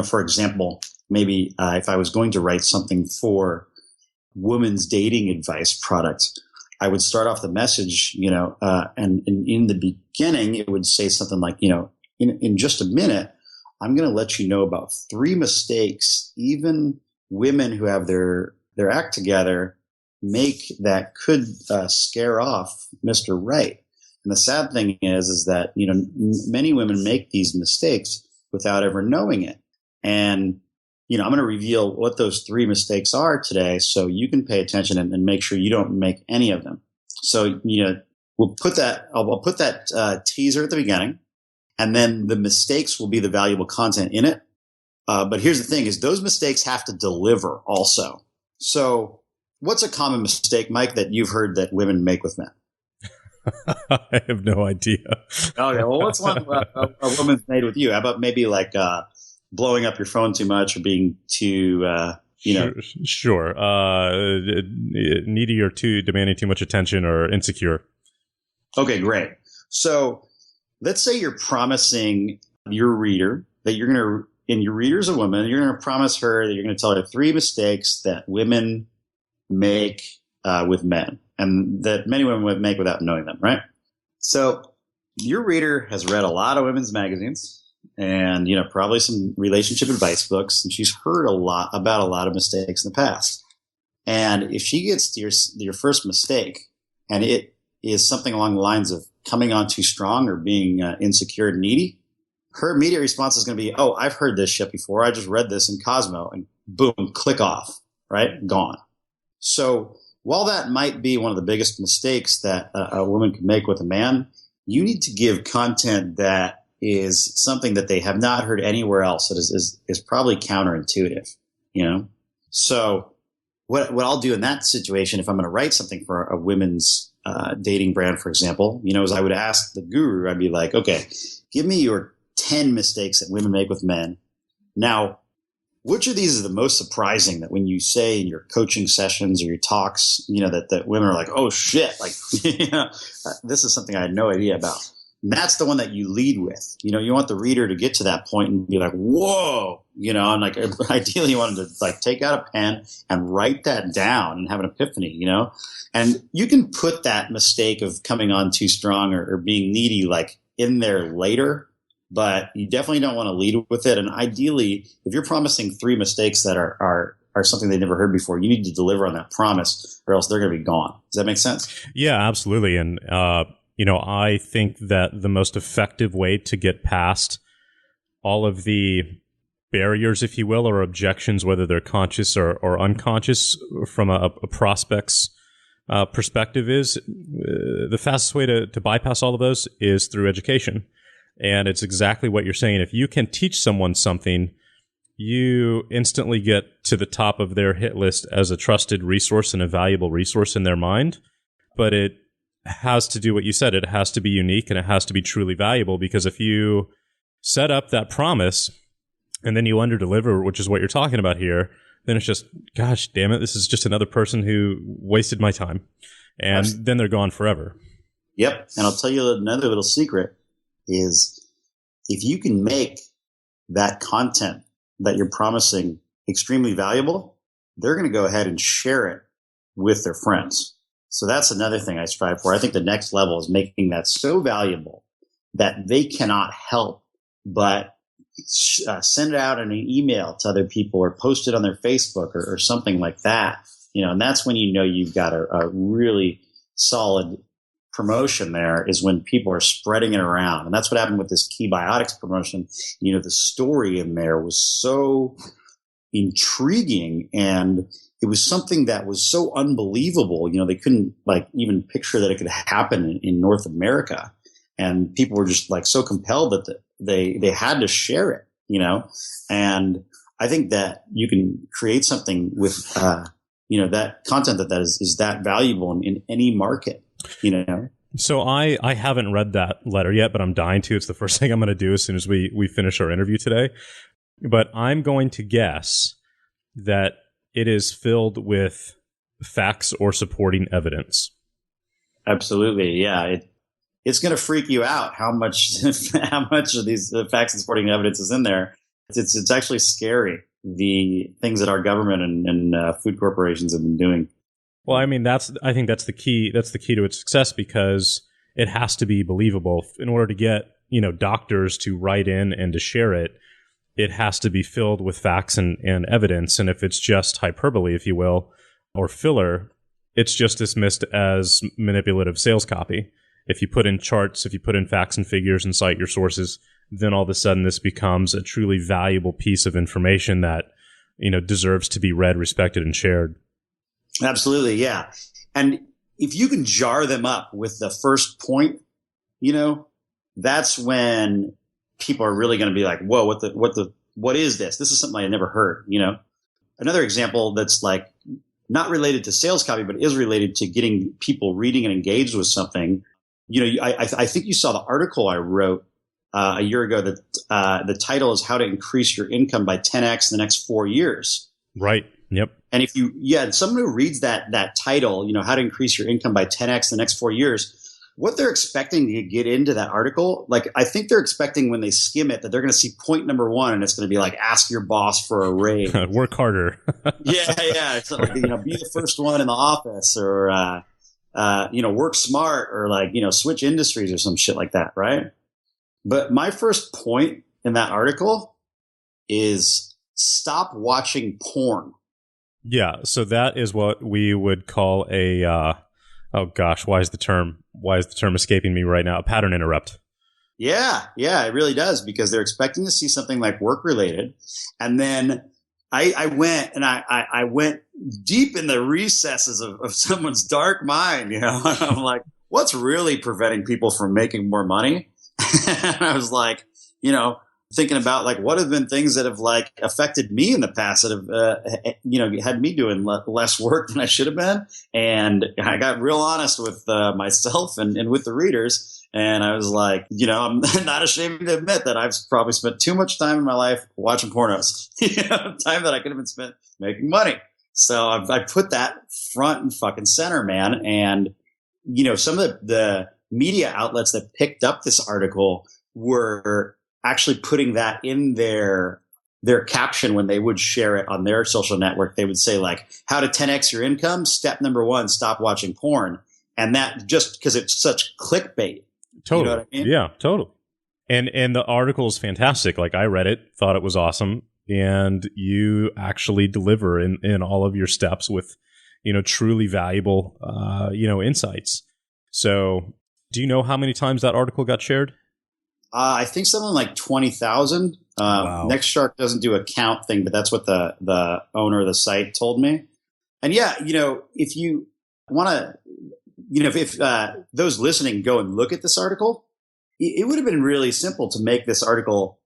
for example, maybe if I was going to write something for women's dating advice products, I would start off the message, and in the beginning, it would say something like, in just a minute, I'm going to let you know about 3 mistakes even women who have their act together make that could scare off Mr. Right. And the sad thing is that, many women make these mistakes without ever knowing it. And, I'm going to reveal what those 3 mistakes are today so you can pay attention and make sure you don't make any of them. So, I'll put that teaser at the beginning, and then the mistakes will be the valuable content in it. But here's the thing is those mistakes have to deliver also. So what's a common mistake, Mike, that you've heard that women make with men? I have no idea. Okay, well, what's one a woman's made with you? How about maybe like blowing up your phone too much or being too, Sure. Needy or too demanding too much attention or insecure. Okay, great. So let's say you're promising your reader that you're going to, and your reader's a woman, you're going to promise her that you're going to tell her 3 mistakes that women make with men, and that many women would make without knowing them, right? So your reader has read a lot of women's magazines and, probably some relationship advice books, and she's heard a lot about a lot of mistakes in the past. And if she gets to your first mistake, and it is something along the lines of coming on too strong or being insecure and needy, her immediate response is going to be, oh, I've heard this shit before. I just read this in Cosmo, and boom, click off, right? Gone. So while that might be one of the biggest mistakes that a woman could make with a man, you need to give content that is something that they have not heard anywhere else that is probably counterintuitive, So what I'll do in that situation, if I'm going to write something for a women's dating brand, for example, is I would ask the guru, I'd be like, okay, give me your 10 mistakes that women make with men. Now, which of these is the most surprising that when you say in your coaching sessions or your talks, that women are like, oh shit, like, this is something I had no idea about. And that's the one that you lead with. You want the reader to get to that point and be like, whoa, and like ideally you want them to like take out a pen and write that down and have an epiphany, and you can put that mistake of coming on too strong or being needy like in there later, but you definitely don't want to lead with it. And ideally, if you're promising 3 mistakes that are something they never heard before, you need to deliver on that promise or else they're going to be gone. Does that make sense? Yeah, absolutely. And, I think that the most effective way to get past all of the barriers, if you will, or objections, whether they're conscious or unconscious from a prospect's perspective is the fastest way to bypass all of those is through education. And it's exactly what you're saying. If you can teach someone something, you instantly get to the top of their hit list as a trusted resource and a valuable resource in their mind. But it has to do what you said. It has to be unique and it has to be truly valuable, because if you set up that promise and then you underdeliver, which is what you're talking about here, then it's just, gosh, damn it, this is just another person who wasted my time. And then they're gone forever. Yep. And I'll tell you another little secret is if you can make that content that you're promising extremely valuable, they're going to go ahead and share it with their friends. So that's another thing I strive for. I think the next level is making that so valuable that they cannot help but send it out in an email to other people or post it on their Facebook or something like that. And that's when you've got a really solid promotion there, is when people are spreading it around. And that's what happened with this key biotics promotion. The story in there was so intriguing, and it was something that was so unbelievable. They couldn't even picture that it could happen in North America. And people were just so compelled that they had to share it, and I think that you can create something with, that content that is that valuable in any market, So I haven't read that letter yet, but I'm dying to. It's the first thing I'm going to do as soon as we finish our interview today. But I'm going to guess that it is filled with facts or supporting evidence. Absolutely. Yeah. It's going to freak you out how much of these facts and supporting evidence is in there. It's actually scary, the things that our government and food corporations have been doing. Well, I mean, I think that's the key. That's the key to its success, because it has to be believable in order to get, doctors to write in and to share it. It has to be filled with facts and evidence. And if it's just hyperbole, if you will, or filler, it's just dismissed as manipulative sales copy. If you put in charts, if you put in facts and figures and cite your sources, then all of a sudden this becomes a truly valuable piece of information that, deserves to be read, respected, and shared. Absolutely. Yeah. And if you can jar them up with the first point, that's when people are really going to be like, whoa, what is this? This is something I never heard, Another example that's not related to sales copy, but is related to getting people reading and engaged with something. I think you saw the article I wrote a year ago that the title is "How to Increase Your Income by 10x in the Next 4 Years." Right. Yep. And if someone who reads that title, "How to Increase Your Income by 10x in the Next 4 Years," what they're expecting to get into that article, I think they're expecting when they skim it that they're going to see point number 1, and it's going to be ask your boss for a raise. Work harder. Yeah. It's be the first one in the office, or work smart, or switch industries or some shit like that, right? But my first point in that article is stop watching porn. Yeah, so that is what we would call a oh gosh, why is the term escaping me right now? A pattern interrupt. Yeah, it really does, because they're expecting to see something work related, and then I went deep in the recesses of someone's dark mind. I'm like, what's really preventing people from making more money? And I was thinking about what have been things that have affected me in the past that have had me doing less work than I should have been. And I got real honest with myself and with the readers. And I was I'm not ashamed to admit that I've probably spent too much time in my life watching pornos, time that I could have been spent making money. So I put that front and fucking center, man. And, some of the media outlets that picked up this article were actually putting that in their caption when they would share it on their social network. They would say how to 10x your income. Step number 1, stop watching porn. And that just because it's such clickbait. Totally. You know what I mean? Yeah, totally. And the article is fantastic. I read it, thought it was awesome. And you actually deliver in all of your steps with, truly valuable, insights. So do you know how many times that article got shared? I think something like 20,000. Wow. Nextshark doesn't do a count thing, but that's what the owner of the site told me. And yeah, if you want to, if those listening go and look at this article, it would have been really simple to make this article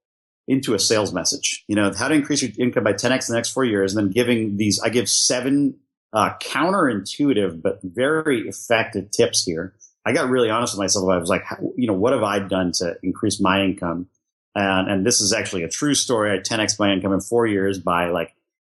into a sales message. How to increase your income by 10x in the next 4 years, and then I give 7 counterintuitive but very effective tips here. I got really honest with myself. I was like, what have I done to increase my income? And this is actually a true story. I 10x my income in 4 years by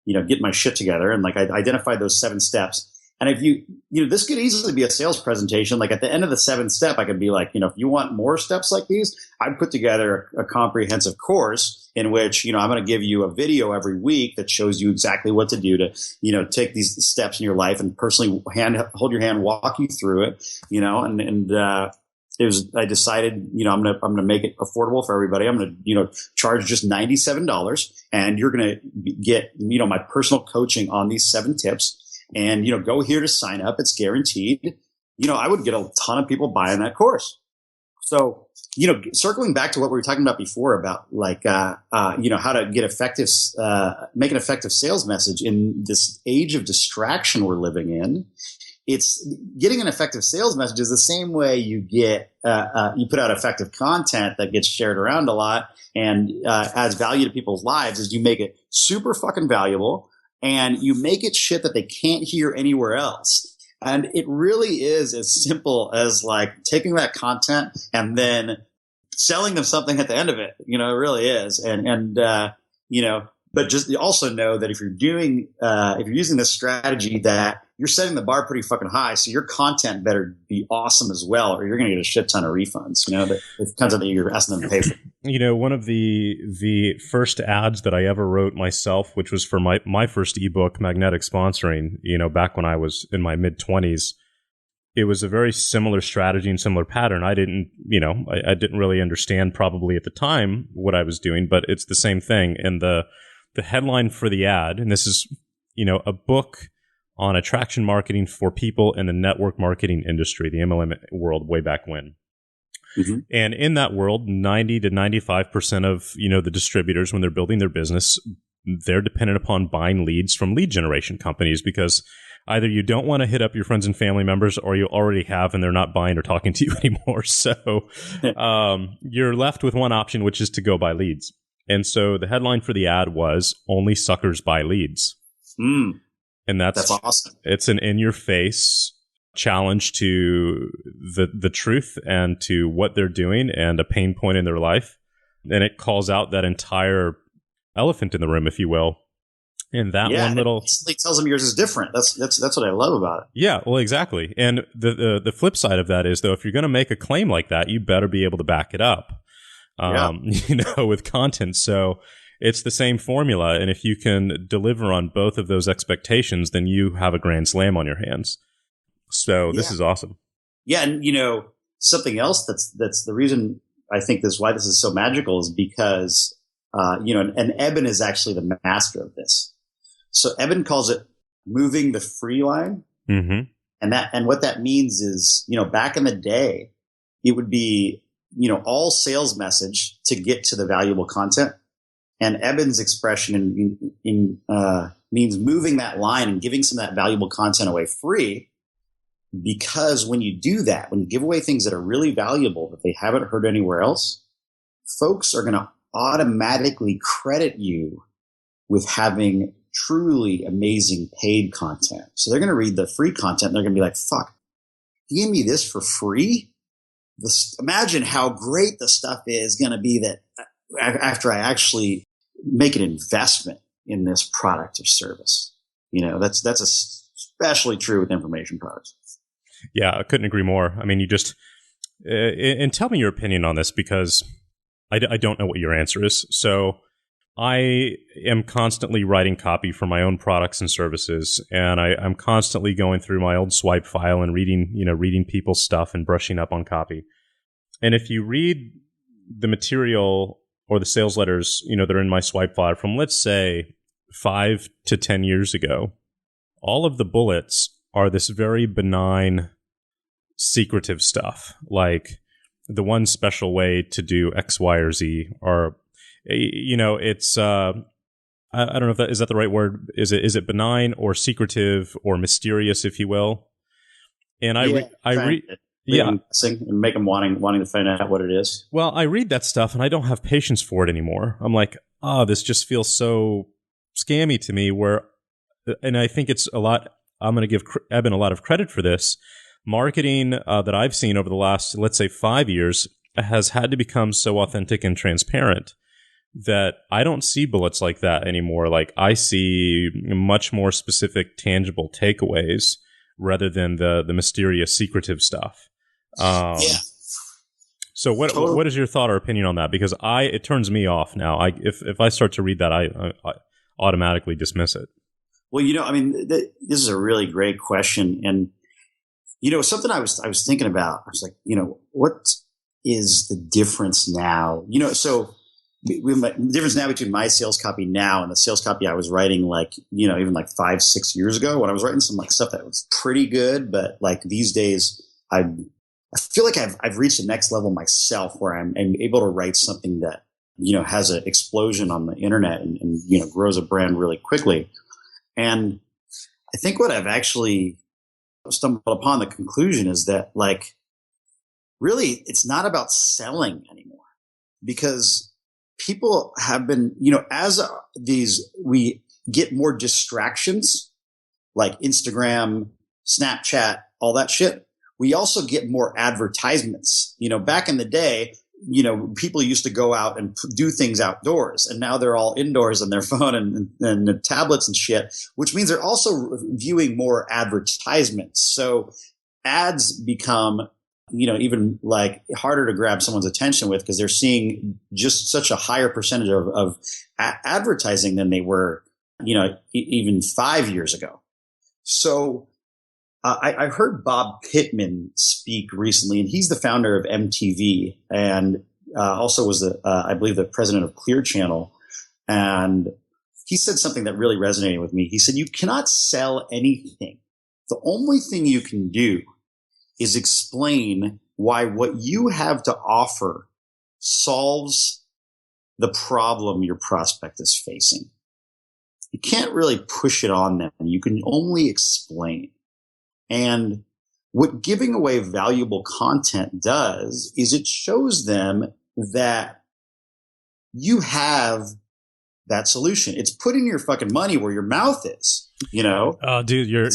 getting my shit together. And I identified those 7 steps. And if this could easily be a sales presentation. Like at the end of the 7th step, I could be like, if you want more steps like these, I'd put together a comprehensive course in which, I'm going to give you a video every week that shows you exactly what to do to, take these steps in your life and personally hold your hand, walk you through it, I decided, I'm going to make it affordable for everybody. I'm going to, charge just $97, and you're going to get, my personal coaching on these 7 tips. And, go here to sign up. It's guaranteed. I would get a ton of people buying that course. So, circling back to what we were talking about before about like, how to get make an effective sales message in this age of distraction we're living in. It's getting an effective sales message is the same way you get, you put out effective content that gets shared around a lot and, adds value to people's lives, is you make it super fucking valuable and you make it shit that they can't hear anywhere else. And it really is as simple as like taking that content and then selling them something at the end of it. It really is. But just also know that if you're using this strategy, that you're setting the bar pretty fucking high. So your content better be awesome as well, or you're going to get a shit ton of refunds, the content that you're asking them to pay for. One of the first ads that I ever wrote myself, which was for my first ebook, Magnetic Sponsoring, back when I was in my mid-20s, it was a very similar strategy and similar pattern. I didn't really understand probably at the time what I was doing, but it's the same thing. And the headline for the ad, and this is, a book on attraction marketing for people in the network marketing industry, the MLM world way back when. Mm-hmm. And in that world, 90 to 95% of, the distributors, when they're building their business, they're dependent upon buying leads from lead generation companies, because either you don't want to hit up your friends and family members, or you already have and they're not buying or talking to you anymore. So you're left with one option, which is to go buy leads. And so the headline for the ad was "Only Suckers Buy Leads." Mm. And that's awesome. It's an in-your-face challenge to the truth and to what they're doing and a pain point in their life. And it calls out that entire elephant in the room, if you will. And that one little it tells them yours is different. That's what I love about it. Yeah, well, exactly. And the flip side of that is, though, if you're going to make a claim like that, you better be able to back it up. With content. So it's the same formula. And if you can deliver on both of those expectations, then you have a grand slam on your hands. So this is awesome. Yeah. And, something else that's the reason I think why this is so magical is because, and Eben is actually the master of this. So Eben calls it moving the free line. Mm-hmm. And what that means is, back in the day, it would be, all sales message to get to the valuable content. And Eben's expression means moving that line and giving some of that valuable content away free. Because when you do that, when you give away things that are really valuable that they haven't heard anywhere else, folks are going to automatically credit you with having truly amazing paid content. So they're going to read the free content and they're going to be like, fuck, you gave me this for free? Imagine how great the stuff is going to be that after I actually make an investment in this product or service. That's especially true with information products. Yeah, I couldn't agree more. I mean, you just and tell me your opinion on this, because I don't know what your answer is. So I am constantly writing copy for my own products and services, and I'm constantly going through my old swipe file and reading people's stuff and brushing up on copy. And if you read the material or the sales letters, that are in my swipe file from, let's say, 5 to 10 years ago, all of the bullets are this very benign, secretive stuff, like the one special way to do X, Y, or Z, or it's I don't know if is that the right word. Is it benign or secretive or mysterious, if you will? And I read and make them wanting to find out what it is. Well, I read that stuff and I don't have patience for it anymore. I'm like, this just feels so scammy to me. And I think it's a lot. I'm going to give Eben a lot of credit for this. Marketing that I've seen over the last, let's say, 5 years has had to become so authentic and transparent that I don't see bullets like that anymore. Like, I see much more specific, tangible takeaways rather than the mysterious, secretive stuff. Yeah. So what is your thought or opinion on that? Because it turns me off now. If I start to read that, I automatically dismiss it. Well, I mean, this is a really great question. And, something I was thinking about, I was like, what is the difference now? So the difference now between my sales copy now and the sales copy I was writing even 5-6 years ago, when I was writing some stuff that was pretty good, but these days I feel like I've reached the next level myself where I'm able to write something that, has an explosion on the internet and grows a brand really quickly. And I think what I've actually stumbled upon the conclusion is that really it's not about selling anymore, because people have been, we get more distractions like Instagram, Snapchat, all that shit. We also get more advertisements. Back in the day, people used to go out and do things outdoors, and now they're all indoors on their phone and the tablets and shit, which means they're also viewing more advertisements. So ads become, even harder to grab someone's attention with, because they're seeing just such a higher percentage of advertising than they were, even 5 years ago. So I heard Bob Pittman speak recently, and he's the founder of MTV and also was I believe, the president of Clear Channel. And he said something that really resonated with me. He said, you cannot sell anything. The only thing you can do is explain why what you have to offer solves the problem your prospect is facing. You can't really push it on them. You can only explain. And what giving away valuable content does is it shows them that you have that solution. It's putting your fucking money where your mouth is, Oh, dude, you're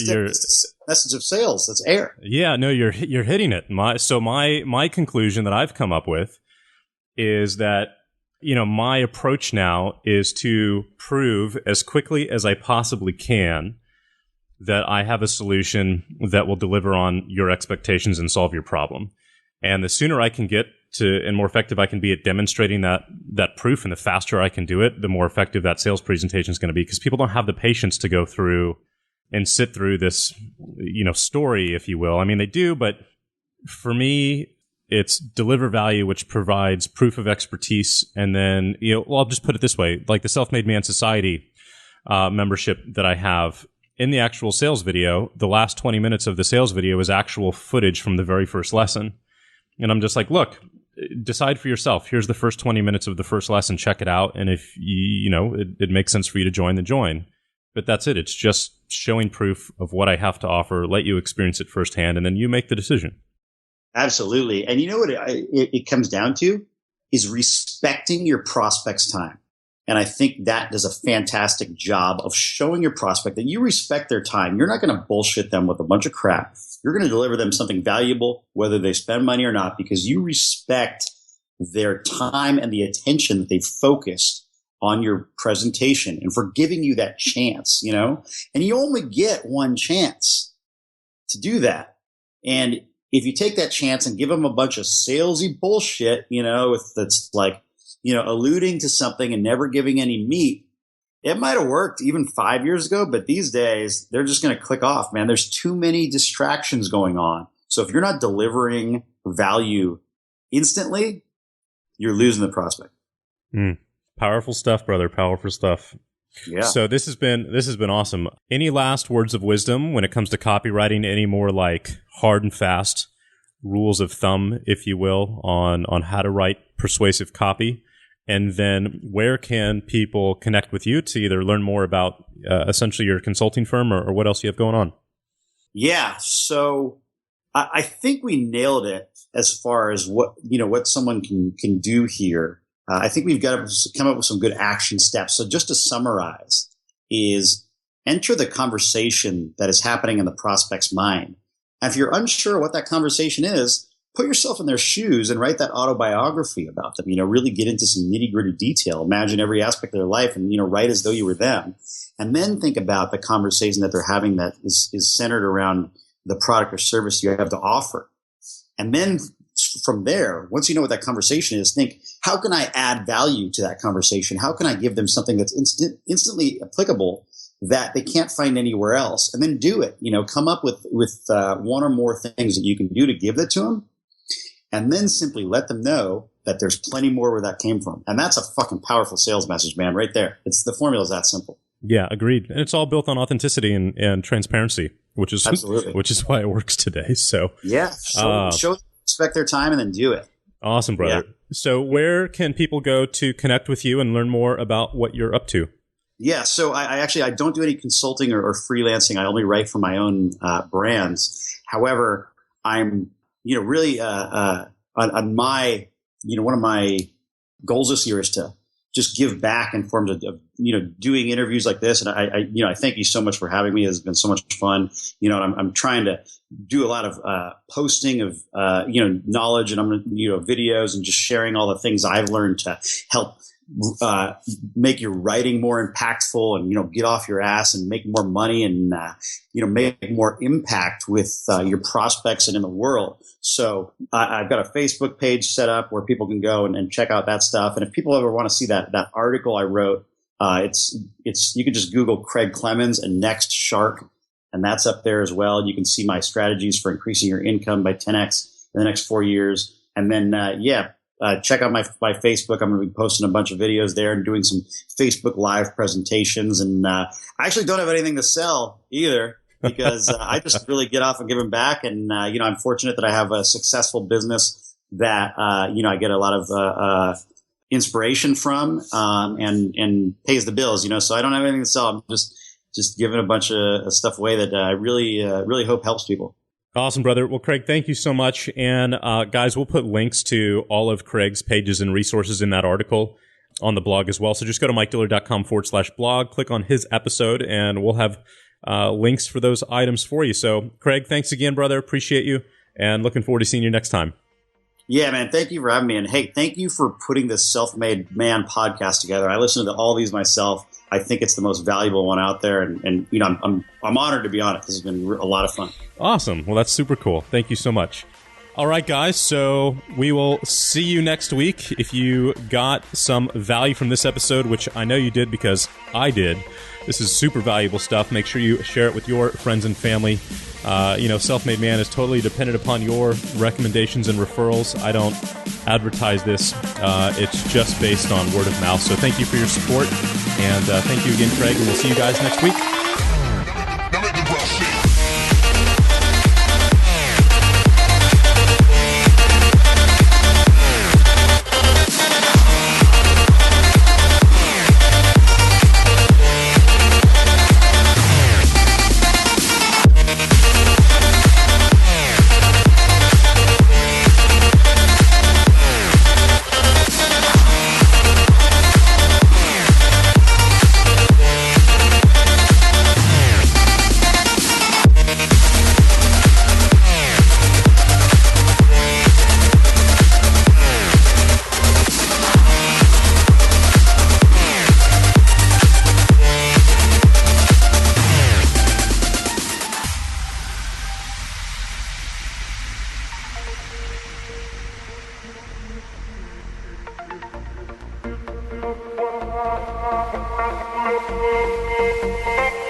message of sales. That's air. Yeah, no, you're hitting it. My conclusion that I've come up with is that, my approach now is to prove as quickly as I possibly can that I have a solution that will deliver on your expectations and solve your problem. And the sooner I can get to, and more effective I can be at demonstrating that proof, and the faster I can do it, the more effective that sales presentation is going to be, because people don't have the patience to go through and sit through this, story, if you will. I mean, they do, but for me, it's deliver value, which provides proof of expertise. And then, I'll just put it this way, like the Self-Made Man Society membership that I have, in the actual sales video, the last 20 minutes of the sales video is actual footage from the very first lesson. And I'm just like, look, decide for yourself. Here's the first 20 minutes of the first lesson. Check it out. And if it makes sense for you to join, then join. But that's it. It's just showing proof of what I have to offer, let you experience it firsthand, and then you make the decision. Absolutely. And what it comes down to is respecting your prospect's time. And I think that does a fantastic job of showing your prospect that you respect their time. You're not going to bullshit them with a bunch of crap. You're going to deliver them something valuable, whether they spend money or not, because you respect their time and the attention that they've focused on your presentation, and for giving you that chance, and you only get one chance to do that. And if you take that chance and give them a bunch of salesy bullshit, that's alluding to something and never giving any meat, it might have worked even 5 years ago, but these days they're just going to click off, man. There's too many distractions going on. So if you're not delivering value instantly, you're losing the prospect. Powerful stuff, brother. Powerful stuff. Yeah. So this has been awesome. Any last words of wisdom when it comes to copywriting? Any more hard and fast rules of thumb, if you will, on how to write persuasive copy? And then where can people connect with you to either learn more about essentially your consulting firm or what else you have going on? Yeah. So I think we nailed it as far as what someone can do here. I think we've got to come up with some good action steps. So just to summarize is enter the conversation that is happening in the prospect's mind. And if you're unsure what that conversation is, put yourself in their shoes and write that autobiography about them. Really get into some nitty gritty detail. Imagine every aspect of their life and, write as though you were them. And then think about the conversation that they're having that is centered around, the product or service you have to offer. And then from there, once you know what that conversation is, think, how can I add value to that conversation? How can I give them something that's instantly applicable that they can't find anywhere else? And then do it. Come up with one or more things that you can do to give it to them, and then simply let them know that there's plenty more where that came from. And that's a fucking powerful sales message, man, right there. The formula is that simple. Yeah, agreed. And it's all built on authenticity and transparency, which is Absolutely. Which is why it works today. So yeah, show respect their time and then do it. Awesome, brother. Yeah. So where can people go to connect with you and learn more about what you're up to? Yeah, so I don't do any consulting or freelancing. I only write for my own brands. However, I'm really on my one of my goals this year is to just give back in forms of doing interviews like this. And I thank you so much for having me. It's been so much fun. I'm trying to do a lot of posting of knowledge, and I'm videos and just sharing all the things I've learned to help make your writing more impactful and get off your ass and make more money and make more impact with your prospects and in the world. So I've got a Facebook page set up where people can go and check out that stuff. And if people ever want to see that article I wrote, it's you can just Google Craig Clemens and Next Shark, and that's up there as well. You can see my strategies for increasing your income by 10x in the next 4 years. And then check out my Facebook. I'm going to be posting a bunch of videos there and doing some Facebook Live presentations. And I actually don't have anything to sell either, because I just really get off and give them back. And I'm fortunate that I have a successful business that I get a lot of inspiration from and pays the bills. So I don't have anything to sell. I'm just giving a bunch of stuff away that I really hope helps people. Awesome, brother. Well, Craig, thank you so much. And guys, we'll put links to all of Craig's pages and resources in that article on the blog as well. So just go to mikediller.com/blog, click on his episode, and we'll have links for those items for you. So, Craig, thanks again, brother. Appreciate you, and looking forward to seeing you next time. Yeah, man. Thank you for having me. And hey, thank you for putting this Self-Made Man podcast together. I listen to all these myself. I think it's the most valuable one out there, and I'm honored to be on it. This has been a lot of fun. Awesome. Well, that's super cool. Thank you so much. All right, guys. So we will see you next week. If you got some value from this episode, which I know you did because I did, this is super valuable stuff. Make sure you share it with your friends and family. Self-Made Man is totally dependent upon your recommendations and referrals. I don't advertise this. It's just based on word of mouth. So thank you for your support. And thank you again, Craig. And we'll see you guys next week. Thank you.